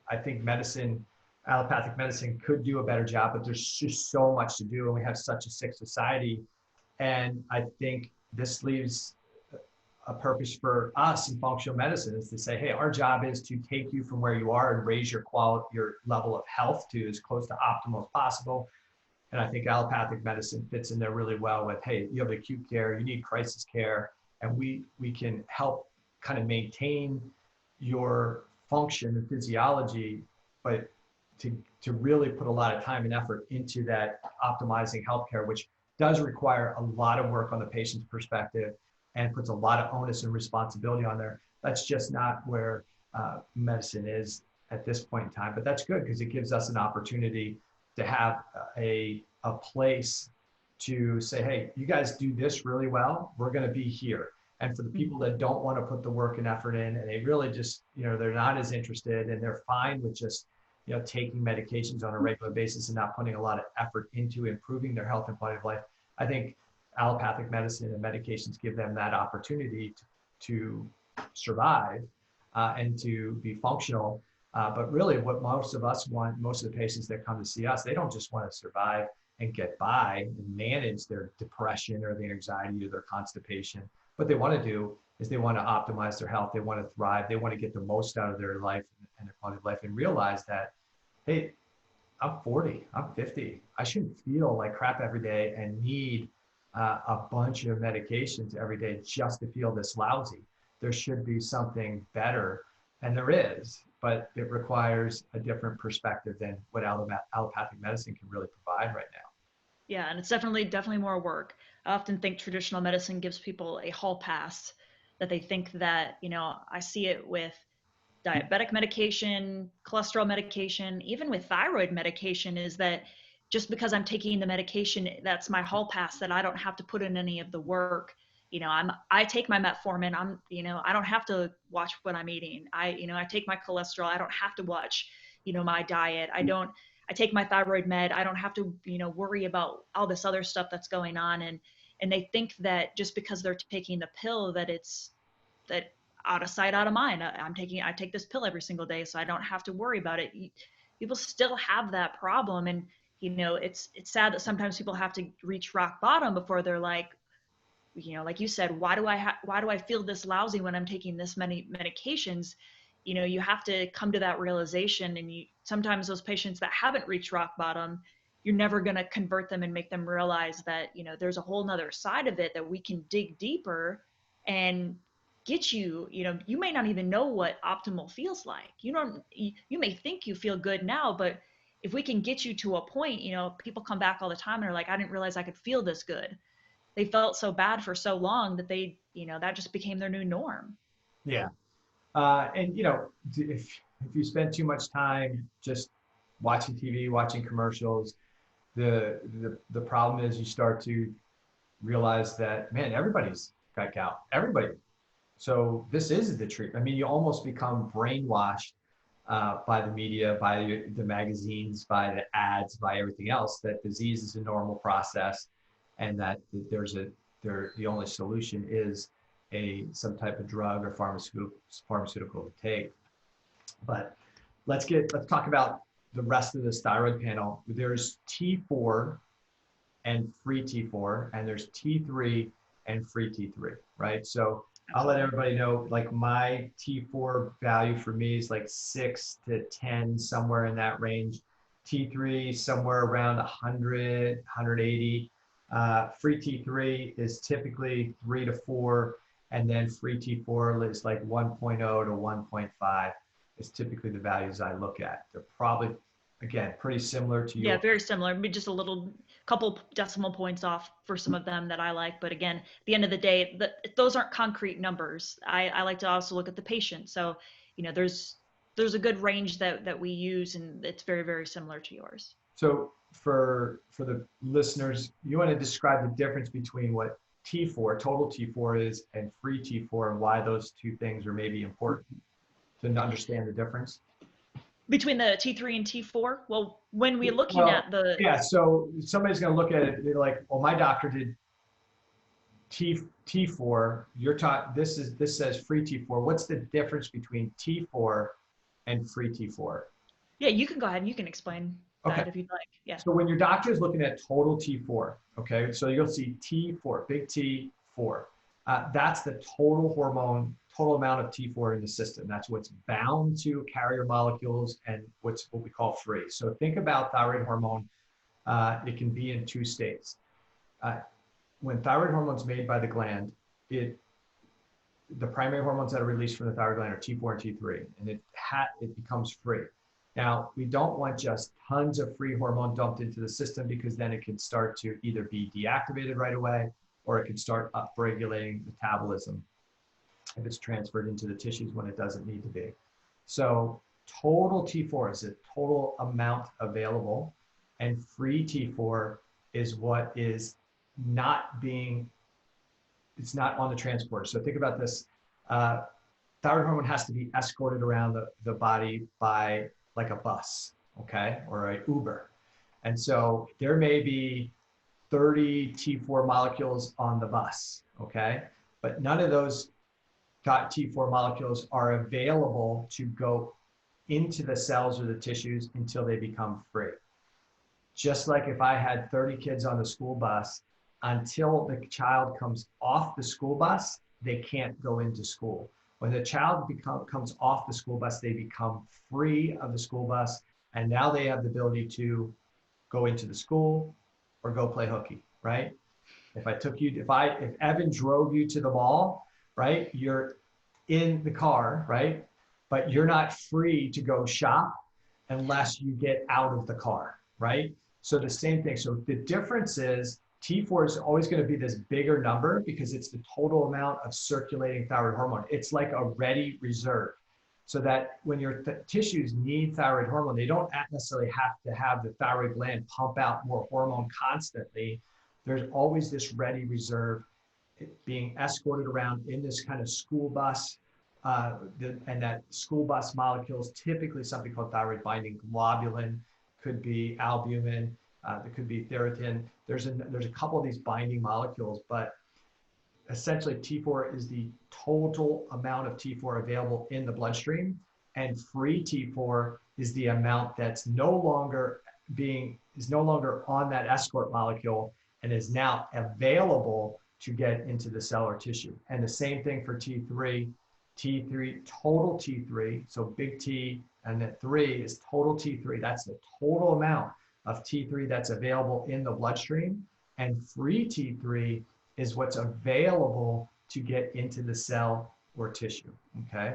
Speaker 1: I think medicine allopathic medicine could do a better job, but there's just so much to do, and we have such a sick society. And I think this leaves a purpose for us in functional medicine is to say, hey, our job is to take you from where you are and raise your quality, your level of health to as close to optimal as possible. And I think allopathic medicine fits in there really well with, hey, you have acute care, you need crisis care, and we can help kind of maintain your function and physiology, but to really put a lot of time and effort into that optimizing healthcare, which does require a lot of work on the patient's perspective and puts a lot of onus and responsibility on there. That's just not where medicine is at this point in time, but that's good because it gives us an opportunity to have a place to say, hey, you guys do this really well, we're going to be here. And for the people that don't want to put the work and effort in, and they really just, they're not as interested and they're fine with just, taking medications on a regular basis and not putting a lot of effort into improving their health and quality of life, I think allopathic medicine and medications give them that opportunity to survive and to be functional. But really what most of us want, most of the patients that come to see us, they don't just want to survive and get by and manage their depression or their anxiety or their constipation. What they want to do is they want to optimize their health. They want to thrive. They want to get the most out of their life and their quality of life and realize that, hey, I'm 40, I'm 50. I shouldn't feel like crap every day and need a bunch of medications every day just to feel this lousy. There should be something better, and there is, but it requires a different perspective than what allopathic medicine can really provide right now.
Speaker 2: Yeah, and it's definitely more work. I often think traditional medicine gives people a hall pass, that they think that, I see it with diabetic medication, cholesterol medication, even with thyroid medication, is that just because I'm taking the medication, that's my hall pass, that I don't have to put in any of the work. I take my metformin. I don't have to watch what I'm eating. I take my cholesterol. I don't have to watch, my diet. I take my thyroid med. I don't have to, worry about all this other stuff that's going on. And they think that just because they're taking the pill, that that out of sight, out of mind. I take this pill every single day, so I don't have to worry about it. People still have that problem. And, it's sad that sometimes people have to reach rock bottom before they're like, like you said, why do I feel this lousy when I'm taking this many medications? You have to come to that realization. And sometimes those patients that haven't reached rock bottom, you're never going to convert them and make them realize that, there's a whole nother side of it, that we can dig deeper and get you. You may not even know what optimal feels like. You may think you feel good now, but if we can get you to a point, people come back all the time and are like, I didn't realize I could feel this good. They felt so bad for so long that that just became their new norm.
Speaker 1: Yeah. And if you spend too much time just watching TV, watching commercials, the problem is you start to realize that, man, everybody's got gout. Everybody. So this is the treatment. I mean, you almost become brainwashed by the media, by the magazines, by the ads, by everything else, that disease is a normal process, and that the only solution is some type of drug or pharmaceutical to take. But let's talk about the rest of this thyroid panel. There's T4 and free T4, and there's T3 and free T3, right? So I'll let everybody know, like, my T4 value for me is like 6 to 10, somewhere in that range. T3 somewhere around 100, 180. Free T3 is typically 3 to 4, and then free T4 is like 1.0 to 1.5 is typically the values I look at. They're probably, again, pretty similar to yours.
Speaker 2: Yeah, very similar. Maybe just a couple decimal points off for some of them that I like. But again, at the end of the day, those aren't concrete numbers. I like to also look at the patient. So, there's a good range that we use, and it's very, very similar to yours.
Speaker 1: So for the listeners, you want to describe the difference between what T4, total T4 is, and free T4, and why those two things are maybe important to understand the difference?
Speaker 2: Between the T3 and T4? Well, when we're looking at the...
Speaker 1: Yeah, so somebody's going to look at it, they're like, well, my doctor did T4, you're taught, this says free T4. What's the difference between T4 and free T4?
Speaker 2: Yeah, you can go ahead and you can explain
Speaker 1: Okay.
Speaker 2: that if you'd like. Yeah.
Speaker 1: So when your doctor is looking at total T4, okay, so you'll see T4, big T4. That's the total hormone, total amount of T4 in the system. That's what's bound to carrier molecules and what we call free. So think about thyroid hormone. It can be in two states. When thyroid hormone is made by the gland, the primary hormones that are released from the thyroid gland are T4 and T3, and it becomes free. Now, we don't want just tons of free hormone dumped into the system, because then it can start to either be deactivated right away, or it can start upregulating metabolism if it's transferred into the tissues when it doesn't need to be. So total T4 is the total amount available, and free T4 is what is not being, it's not on the transporter. So think about this. Thyroid hormone has to be escorted around the body by like a bus, okay, or an Uber. And so there may be 30 T4 molecules on the bus, okay? But none of those T4 molecules are available to go into the cells or the tissues until they become free. Just like if I had 30 kids on the school bus, until the child comes off the school bus, they can't go into school. When the child comes off the school bus, they become free of the school bus, and now they have the ability to go into the school or go play hooky, right? If Evan drove you to the mall, right? You're in the car, right? But you're not free to go shop unless you get out of the car, right? So the same thing. So the difference is T4 is always going to be this bigger number because it's the total amount of circulating thyroid hormone. It's like a ready reserve. So that when your tissues need thyroid hormone, they don't necessarily have to have the thyroid gland pump out more hormone constantly. There's always this ready reserve being escorted around in this kind of school bus. And that school bus molecules, typically something called thyroid binding globulin, could be albumin, there could be ferritin. There's a couple of these binding molecules, but essentially T4 is the total amount of T4 available in the bloodstream, and free T4 is the amount that's no longer on that escort molecule and is now available to get into the cell or tissue. And the same thing for T3, total T3, so big T, and then 3 is total T3. That's the total amount of T3 that's available in the bloodstream, and free T3 is what's available to get into the cell or tissue, okay?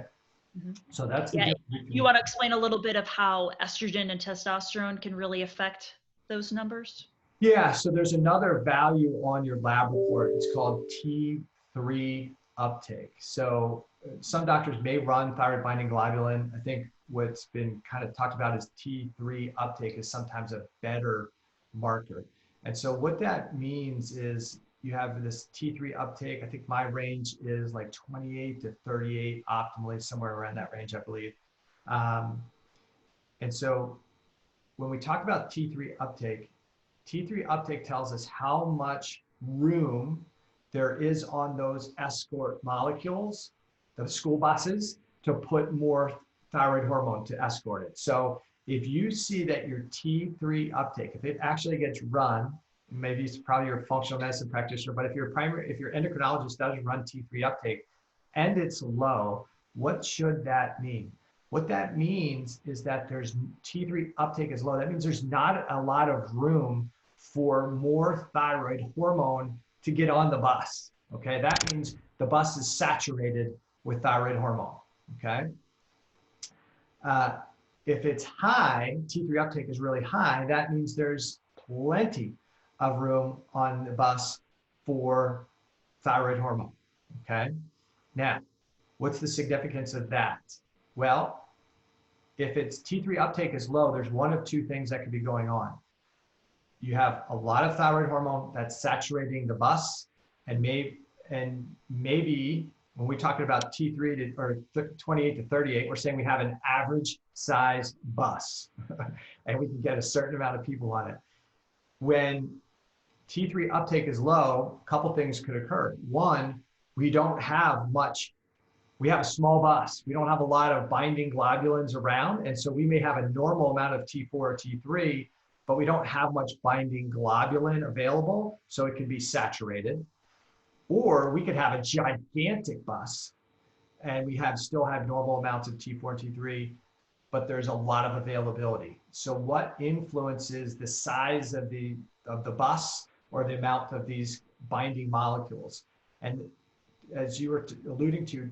Speaker 2: Mm-hmm.
Speaker 1: So that's
Speaker 2: the difference. You want to explain a little bit of how estrogen and testosterone can really affect those numbers?
Speaker 1: Yeah, so there's another value on your lab report. It's called T3 uptake. So some doctors may run thyroid binding globulin. I think what's been kind of talked about is T3 uptake is sometimes a better marker. And so what that means is you have this T3 uptake. I think my range is like 28 to 38 optimally, somewhere around that range, I believe. And so when we talk about T3 uptake tells us how much room there is on those escort molecules, the school buses, to put more thyroid hormone to escort it. So if you see that your T3 uptake, if it actually gets run, maybe it's probably your functional medicine practitioner, but if your endocrinologist doesn't run T3 uptake and it's low, what should that mean? What that means is that there's T3 uptake is low. That means there's not a lot of room for more thyroid hormone to get on the bus, okay? That means the bus is saturated with thyroid hormone, okay? If it's high, T3 uptake is really high, that means there's plenty of room on the bus for thyroid hormone, okay? Now, what's the significance of that? Well, if its T3 uptake is low, there's one of two things that could be going on. You have a lot of thyroid hormone that's saturating the bus, and maybe when we're talking about T3 or 28 to 38, we're saying we have an average size bus and we can get a certain amount of people on it. When T3 uptake is low, a couple things could occur. One, we don't have much we have a small bus. We don't have a lot of binding globulins around. And so we may have a normal amount of T4 or T3, but we don't have much binding globulin available. So it can be saturated. Or we could have a gigantic bus and we still have normal amounts of T4 and T3, but there's a lot of availability. So what influences the size of the bus or the amount of these binding molecules? And as you were alluding to,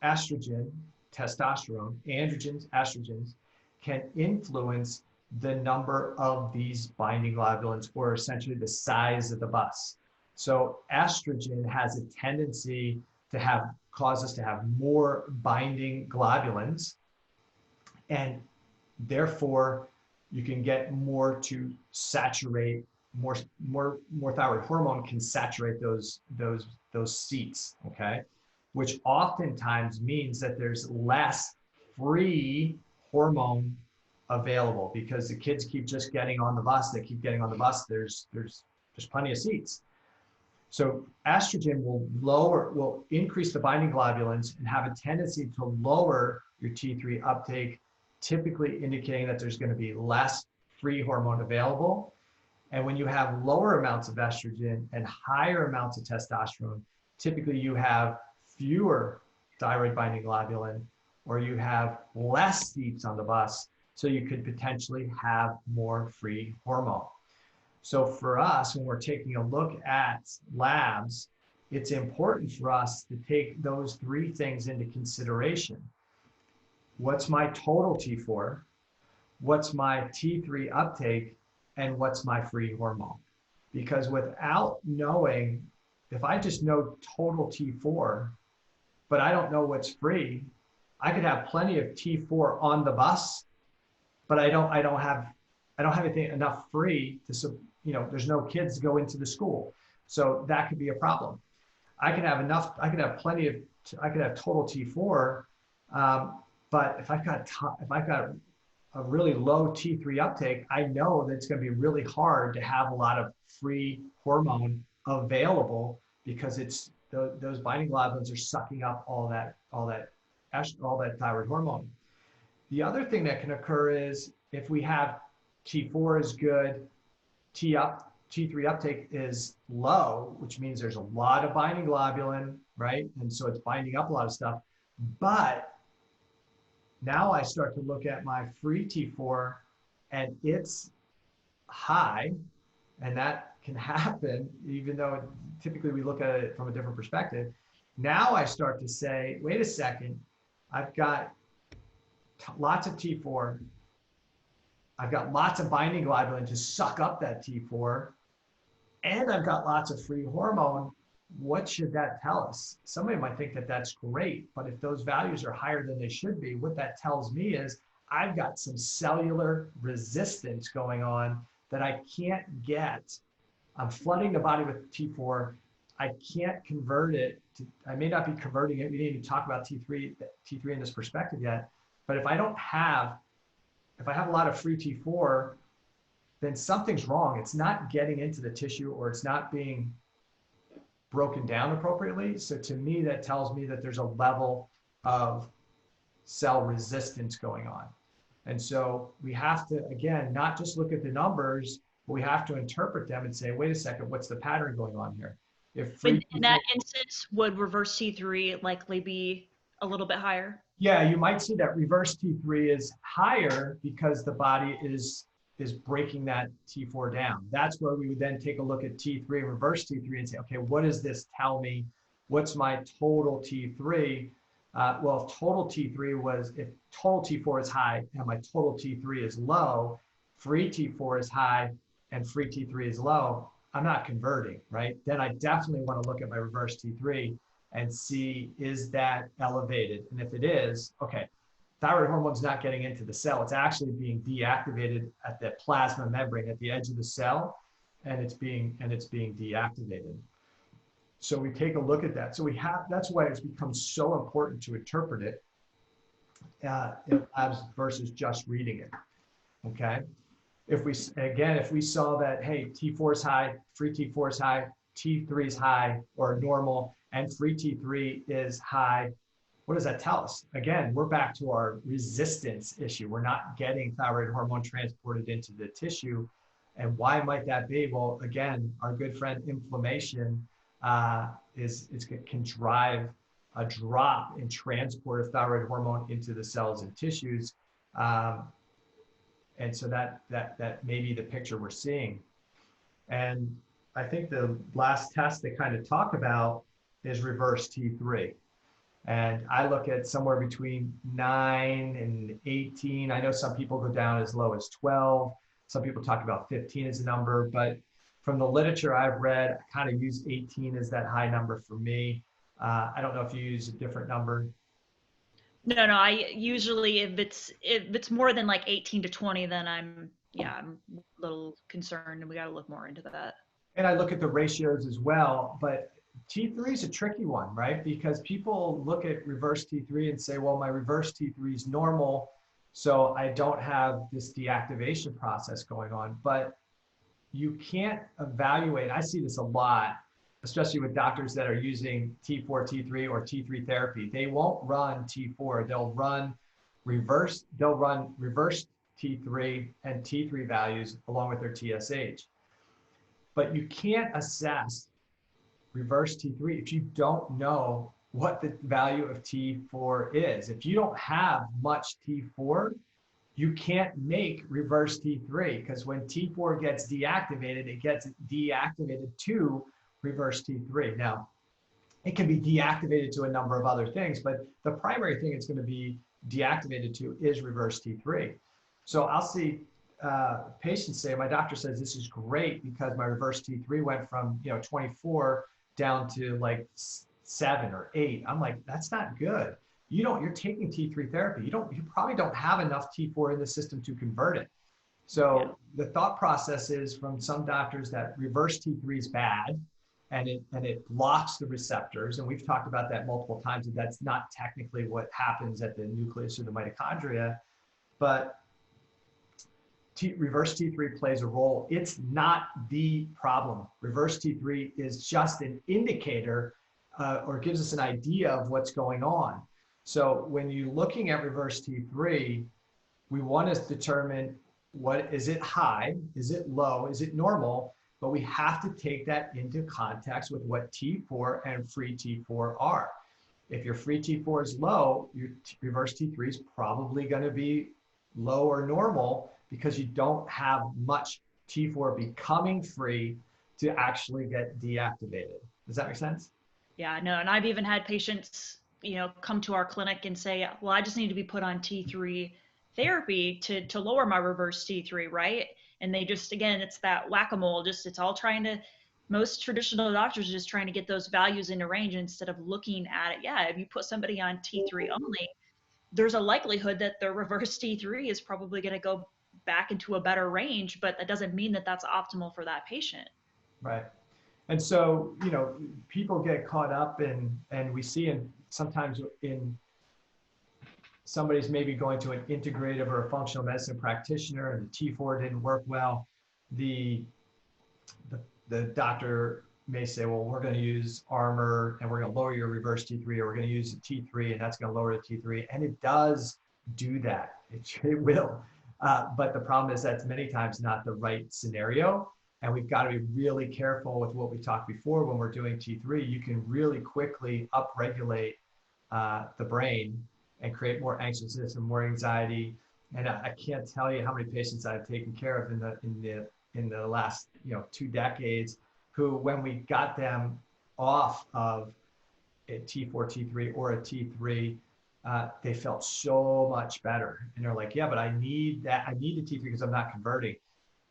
Speaker 1: estrogen, testosterone, androgens, estrogens can influence the number of these binding globulins, or essentially the size of the bus. So estrogen has a tendency to cause us to have more binding globulins, and therefore you can get more to saturate, more thyroid hormone can saturate those seats, okay? Which oftentimes means that there's less free hormone available because the kids keep just getting on the bus. They keep getting on the bus. There's plenty of seats. So estrogen will increase the binding globulins and have a tendency to lower your T3 uptake, typically indicating that there's going to be less free hormone available. And when you have lower amounts of estrogen and higher amounts of testosterone, typically you have fewer thyroid binding globulin, or you have less seats on the bus, so you could potentially have more free hormone. So for us, when we're taking a look at labs, it's important for us to take those three things into consideration. What's my total T4? What's my T3 uptake? And what's my free hormone? Because without knowing, if I just know total T4, but I don't know what's free, I could have plenty of T4 on the bus, but I don't have anything enough free to, there's no kids to go into the school. So that could be a problem. I could have total T4, but if I've got a really low T3 uptake, I know that it's going to be really hard to have a lot of free hormone available because those binding globulins are sucking up all that thyroid hormone. The other thing that can occur is if we have T4 is good, T3 uptake is low, which means there's a lot of binding globulin, right? And so it's binding up a lot of stuff. But now I start to look at my free T4 and it's high, and that can happen even though typically we look at it from a different perspective. Now I start to say, wait a second, I've got lots of T4. I've got lots of binding globulin to suck up that T4, and I've got lots of free hormone. What should that tell us? Somebody might think that that's great, but if those values are higher than they should be, what that tells me is I've got some cellular resistance going on that I can't get. I'm flooding the body with T4. I can't convert it. I may not be converting it. We didn't even talk about T3 in this perspective yet. But if I have a lot of free T4, then something's wrong. It's not getting into the tissue, or it's not being broken down appropriately. So to me, that tells me that there's a level of cell resistance going on. And so we have to, again, not just look at the numbers, but we have to interpret them and say, wait a second, what's the pattern going on here? If
Speaker 2: in that instance, would reverse T3 likely be a little bit higher?
Speaker 1: Yeah, you might see that reverse T3 is higher because the body is breaking that T4 down. That's where we would then take a look at T3 and reverse T3 and say, okay, what does this tell me? What's my total T3? Well, if total T4 is high and my total T3 is low, free T4 is high and free T3 is low, I'm not converting, right? Then I definitely want to look at my reverse T3 and see, is that elevated? And if it is, okay, thyroid hormone's not getting into the cell. It's actually being deactivated at the plasma membrane at the edge of the cell, and it's being deactivated. So we take a look at that. So that's why it's become so important to interpret it versus just reading it. Okay. If we saw that, hey, T4 is high, free T4 is high, T3 is high or normal, and free T3 is high, what does that tell us? Again, we're back to our resistance issue. We're not getting thyroid hormone transported into the tissue. And why might that be? Well, again, our good friend inflammation can drive a drop in transport of thyroid hormone into the cells and tissues. And so that may be the picture we're seeing. And I think the last test they kind of talk about is reverse T3. And I look at somewhere between 9 and 18. I know some people go down as low as 12. Some people talk about 15 as a number, but from the literature I've read, I kind of use 18 as that high number for me. I don't know if you use a different number.
Speaker 2: No, I usually, if it's more than like 18 to 20, then I'm a little concerned, and we got to look more into that.
Speaker 1: And I look at the ratios as well, but T3 is a tricky one, right? Because people look at reverse T3 and say, well, my reverse T3 is normal, so I don't have this deactivation process going on. But you can't evaluate. I see this a lot, especially with doctors that are using T4, T3, or T3 therapy. They won't run T4. They'll run reverse T3 and T3 values along with their TSH. But you can't assess reverse T3 if you don't know what the value of T4 is. If you don't have much T4, you can't make reverse T3, because when T4 gets deactivated, it gets deactivated to reverse T3. Now, it can be deactivated to a number of other things, but the primary thing it's going to be deactivated to is reverse T3. So I'll see patients say, my doctor says this is great because my reverse T3 went from 24 down to like 7 or 8. I'm like, that's not good. You're taking T3 therapy. You probably don't have enough T4 in the system to convert it. So the thought process is from some doctors that reverse T3 is bad, and it blocks the receptors. And we've talked about that multiple times, and that's not technically what happens at the nucleus or the mitochondria, but reverse T3 plays a role. It's not the problem. Reverse T3 is just an indicator or gives us an idea of what's going on. So when you're looking at reverse T3, we want to determine is it high, is it low, is it normal, but we have to take that into context with what T4 and free T4 are. If your free T4 is low, your reverse T3 is probably going to be low or normal, because you don't have much T4 becoming free to actually get deactivated. Does that make sense?
Speaker 2: Yeah, no, and I've even had patients, come to our clinic and say, well, I just need to be put on T3 therapy to lower my reverse T3, right? And they just, again, it's that whack-a-mole, it's all most traditional doctors are just trying to get those values into range instead of looking at it. Yeah, if you put somebody on T3 only, there's a likelihood that their reverse T3 is probably going to go back into a better range, but that doesn't mean that that's optimal for that patient.
Speaker 1: Right. And so, people get caught up and we see sometimes in somebody's maybe going to an integrative or a functional medicine practitioner, and the T4 didn't work well. The doctor may say, well, we're going to use Armor and we're going to lower your reverse T3, or we're going to use the T3 and that's going to lower the T3. And it does do that. It will. But the problem is that's many times not the right scenario. And we've got to be really careful with what we talked before. When we're doing T3, you can really quickly upregulate the brain and create more anxiousness and more anxiety. And I can't tell you how many patients I've taken care of in the last 2 decades, who, when we got them off of a T4, T3, or a T3, they felt so much better. And they're like, yeah, but I need that. I need the T3 because I'm not converting.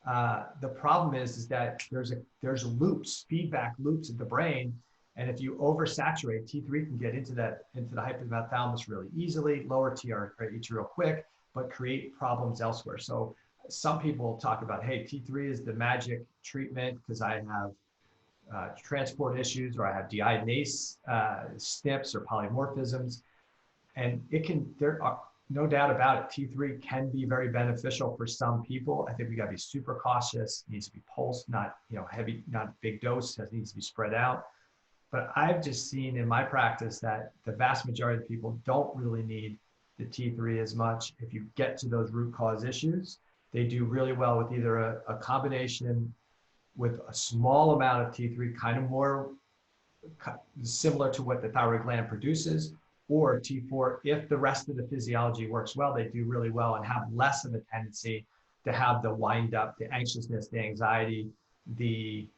Speaker 1: The problem is that there's loops, feedback loops in the brain. And if you oversaturate, T3 can get into the hypothalamus really easily, lower TRH real quick, but create problems elsewhere. So some people talk about, hey, T3 is the magic treatment because I have transport issues, or I have deiodinase SNPs or polymorphisms. And there are no doubt about it, T3 can be very beneficial for some people. I think we got to be super cautious. It needs to be pulsed, not heavy, not big dose. It needs to be spread out. but I've just seen in my practice that the vast majority of people don't really need the T3 as much. If you get to those root cause issues, they do really well with either a combination with a small amount of T3, kind of more similar to what the thyroid gland produces, or T4. If the rest of the physiology works well, they do really well and have less of a tendency to have the wind up, the anxiousness, the anxiety, the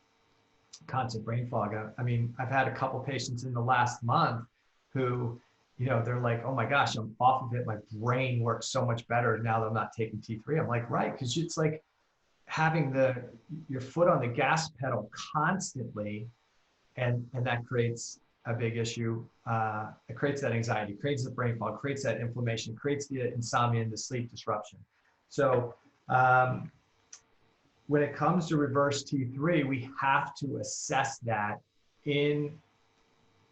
Speaker 1: constant brain fog. I mean, I've had a couple patients in the last month who, they're like, oh my gosh, I'm off of it. My brain works so much better now that I'm not taking T3. I'm like, right, because it's like having your foot on the gas pedal constantly, and that creates a big issue. It creates that anxiety, creates the brain fog, creates that inflammation, creates the insomnia and the sleep disruption. So when it comes to reverse T3, we have to assess that in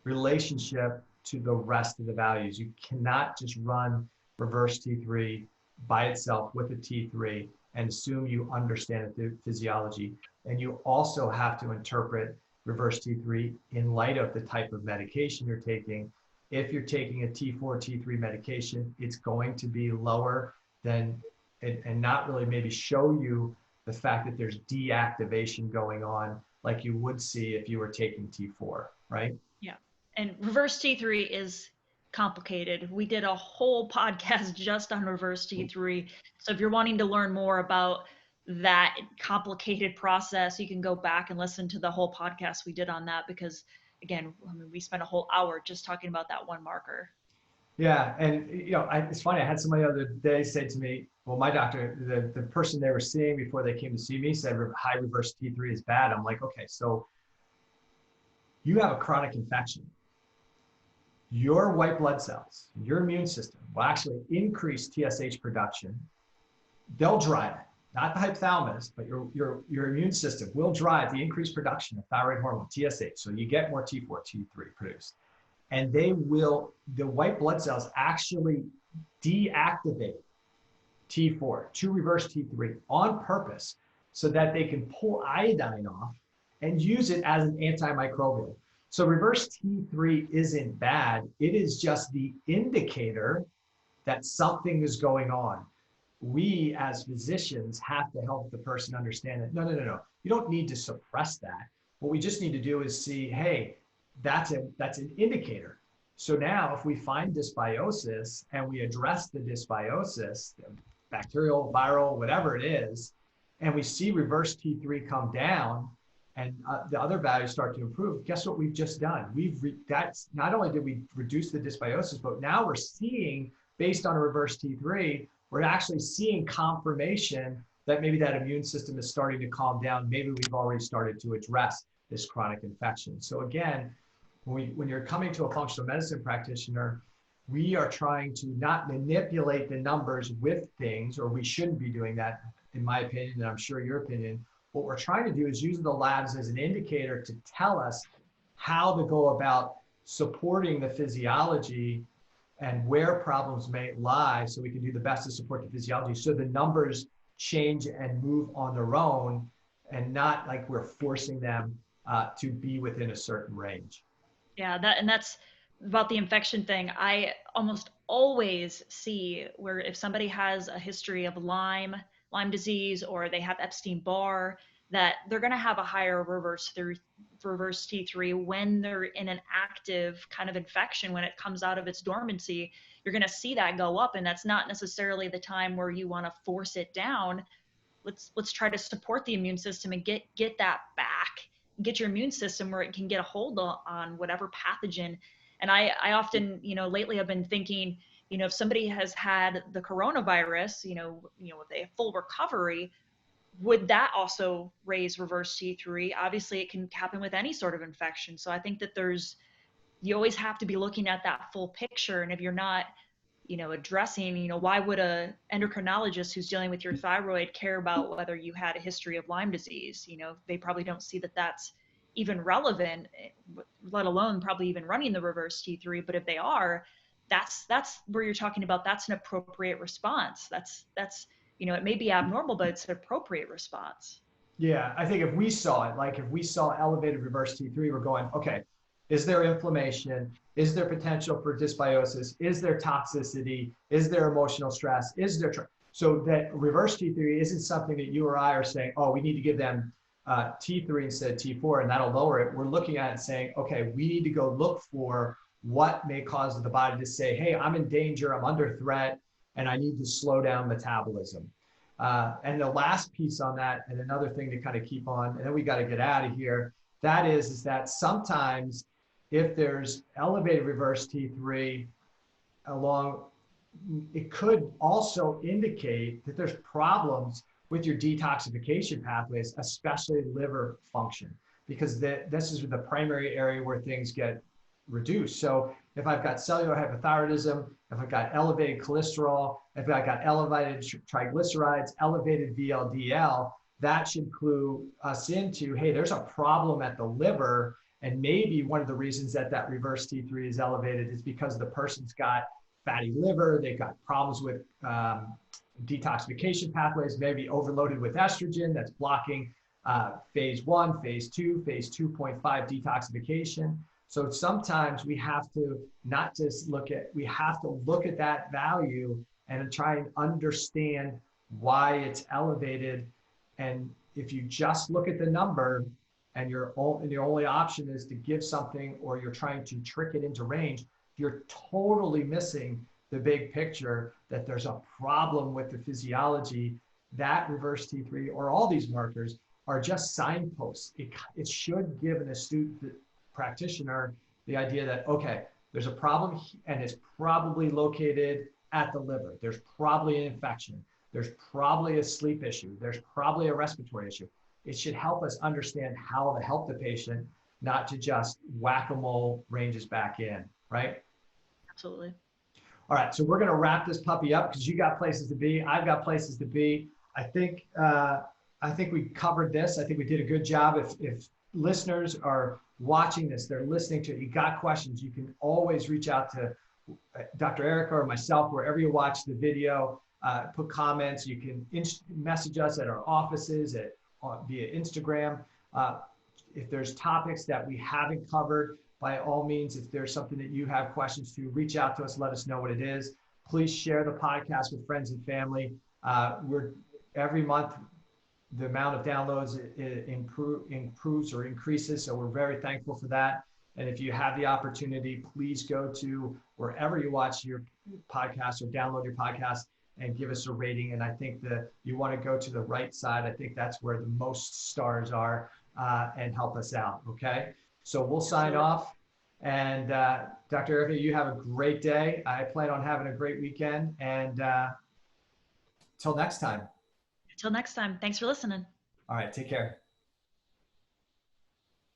Speaker 1: relationship to the rest of the values. You cannot just run reverse T3 by itself with a T3 and assume you understand the physiology. And you also have to interpret reverse T3 in light of the type of medication you're taking. If you're taking a T4, T3 medication, it's going to be lower than, and not really maybe show you the fact that there's deactivation going on like you would see if you were taking T4, right?
Speaker 2: Yeah. And reverse T3 is complicated. We did a whole podcast just on reverse T3. So if you're wanting to learn more about that complicated process, you can go back and listen to the whole podcast we did on that, because again, I mean, we spent a whole hour just talking about that one marker.
Speaker 1: Yeah, and it's funny. I had somebody the other day say to me, "Well, my doctor, the person they were seeing before they came to see me, said high reverse T3 is bad." I'm like, okay, so you have a chronic infection. Your white blood cells, your immune system will actually increase TSH production. They'll drive it, not the hypothalamus, but your immune system will drive the increased production of thyroid hormone, TSH. So you get more T4, T3 produced. And the white blood cells actually deactivate T4 to reverse T3 on purpose so that they can pull iodine off and use it as an antimicrobial. So reverse T3 isn't bad. It is just the indicator that something is going on. We as physicians have to help the person understand that, no. You don't need to suppress that. What we just need to do is see, hey, that's an indicator. So now if we find dysbiosis and we address the dysbiosis, bacterial, viral, whatever it is, and we see reverse T3 come down and the other values start to improve, guess what we've just done? That's not only did we reduce the dysbiosis, but now we're seeing, based on a reverse T3, we're actually seeing confirmation that maybe that immune system is starting to calm down. Maybe we've already started to address this chronic infection. So again, when you're coming to a functional medicine practitioner, we are trying to not manipulate the numbers with things, or we shouldn't be doing that, in my opinion, and I'm sure your opinion. What we're trying to do is use the labs as an indicator to tell us how to go about supporting the physiology and where problems may lie, so we can do the best to support the physiology so the numbers change and move on their own, and not like we're forcing them to be within a certain range.
Speaker 2: Yeah, that's about the infection thing. I almost always see where if somebody has a history of Lyme disease, or they have Epstein-Barr, that they're going to have a higher reverse T3 when they're in an active kind of infection. When it comes out of its dormancy, you're going to see that go up, and that's not necessarily the time where you want to force it down. Let's try to support the immune system and get that back, get your immune system where it can get a hold on whatever pathogen. And I often, lately I've been thinking, if somebody has had the coronavirus, with a full recovery, would that also raise reverse T3? Obviously it can happen with any sort of infection. So I think that you always have to be looking at that full picture. And if you're not, addressing, why would a endocrinologist who's dealing with your thyroid care about whether you had a history of Lyme disease? They probably don't see that that's even relevant, let alone probably even running the reverse T3. But if they are, that's where you're talking about, that's an appropriate response. That's it may be abnormal, but it's an appropriate response.
Speaker 1: Yeah, I think if we saw it, like if we saw elevated reverse T3, we're going, okay, Is there inflammation? Is there potential for dysbiosis? Is there toxicity? Is there emotional stress? Is there so that reverse T3 isn't something that you or I are saying, oh, we need to give them T3 instead of T4, and that'll lower it. We're looking at it saying, okay, we need to go look for what may cause the body to say, hey, I'm in danger, I'm under threat, and I need to slow down metabolism. And the last piece on that, and another thing to kind of keep on, and then we got to get out of here, that is that sometimes if there's elevated reverse T3 along, it could also indicate that there's problems with your detoxification pathways, especially liver function, because this is the primary area where things get reduced. So if I've got cellular hypothyroidism, if I've got elevated cholesterol, if I've got elevated triglycerides, elevated VLDL, that should clue us into, hey, there's a problem at the liver. And maybe one of the reasons that that reverse T3 is elevated is because the person's got fatty liver, they've got problems with detoxification pathways, maybe overloaded with estrogen that's blocking phase 1, phase 2, phase 2.5 detoxification. So sometimes we have to not just look at, we have to look at that value and try and understand why it's elevated. And if you just look at the number and your only option is to give something, or you're trying to trick it into range, you're totally missing the big picture that there's a problem with the physiology. That reverse T3 or all these markers are just signposts. It should give an astute practitioner the idea that, okay, there's a problem and it's probably located at the liver. There's probably an infection. There's probably a sleep issue. There's probably a respiratory issue. It should help us understand how to help the patient, not to just whack-a-mole ranges back in, right?
Speaker 2: Absolutely.
Speaker 1: All right, so we're going to wrap this puppy up because you got places to be. I've got places to be. I think we covered this. I think we did a good job. If listeners are watching this, they're listening to it, you got questions, you can always reach out to Dr. Erica or myself, wherever you watch the video. Put comments. You can message us at our offices via Instagram. If there's topics that we haven't covered, by all means, if there's something that you have questions to, reach out to us, let us know what it is. Please share the podcast with friends and family. Every month, the amount of downloads improves or increases, so we're very thankful for that. And if you have the opportunity, please go to wherever you watch your podcast or download your podcast and give us a rating. And I think that you want to go to the right side. I think that's where the most stars are, and help us out, okay? So we'll sign off. And Dr. Erica, you have a great day. I plan on having a great weekend. And till next time.
Speaker 2: Until next time, thanks for listening.
Speaker 1: All right, take care.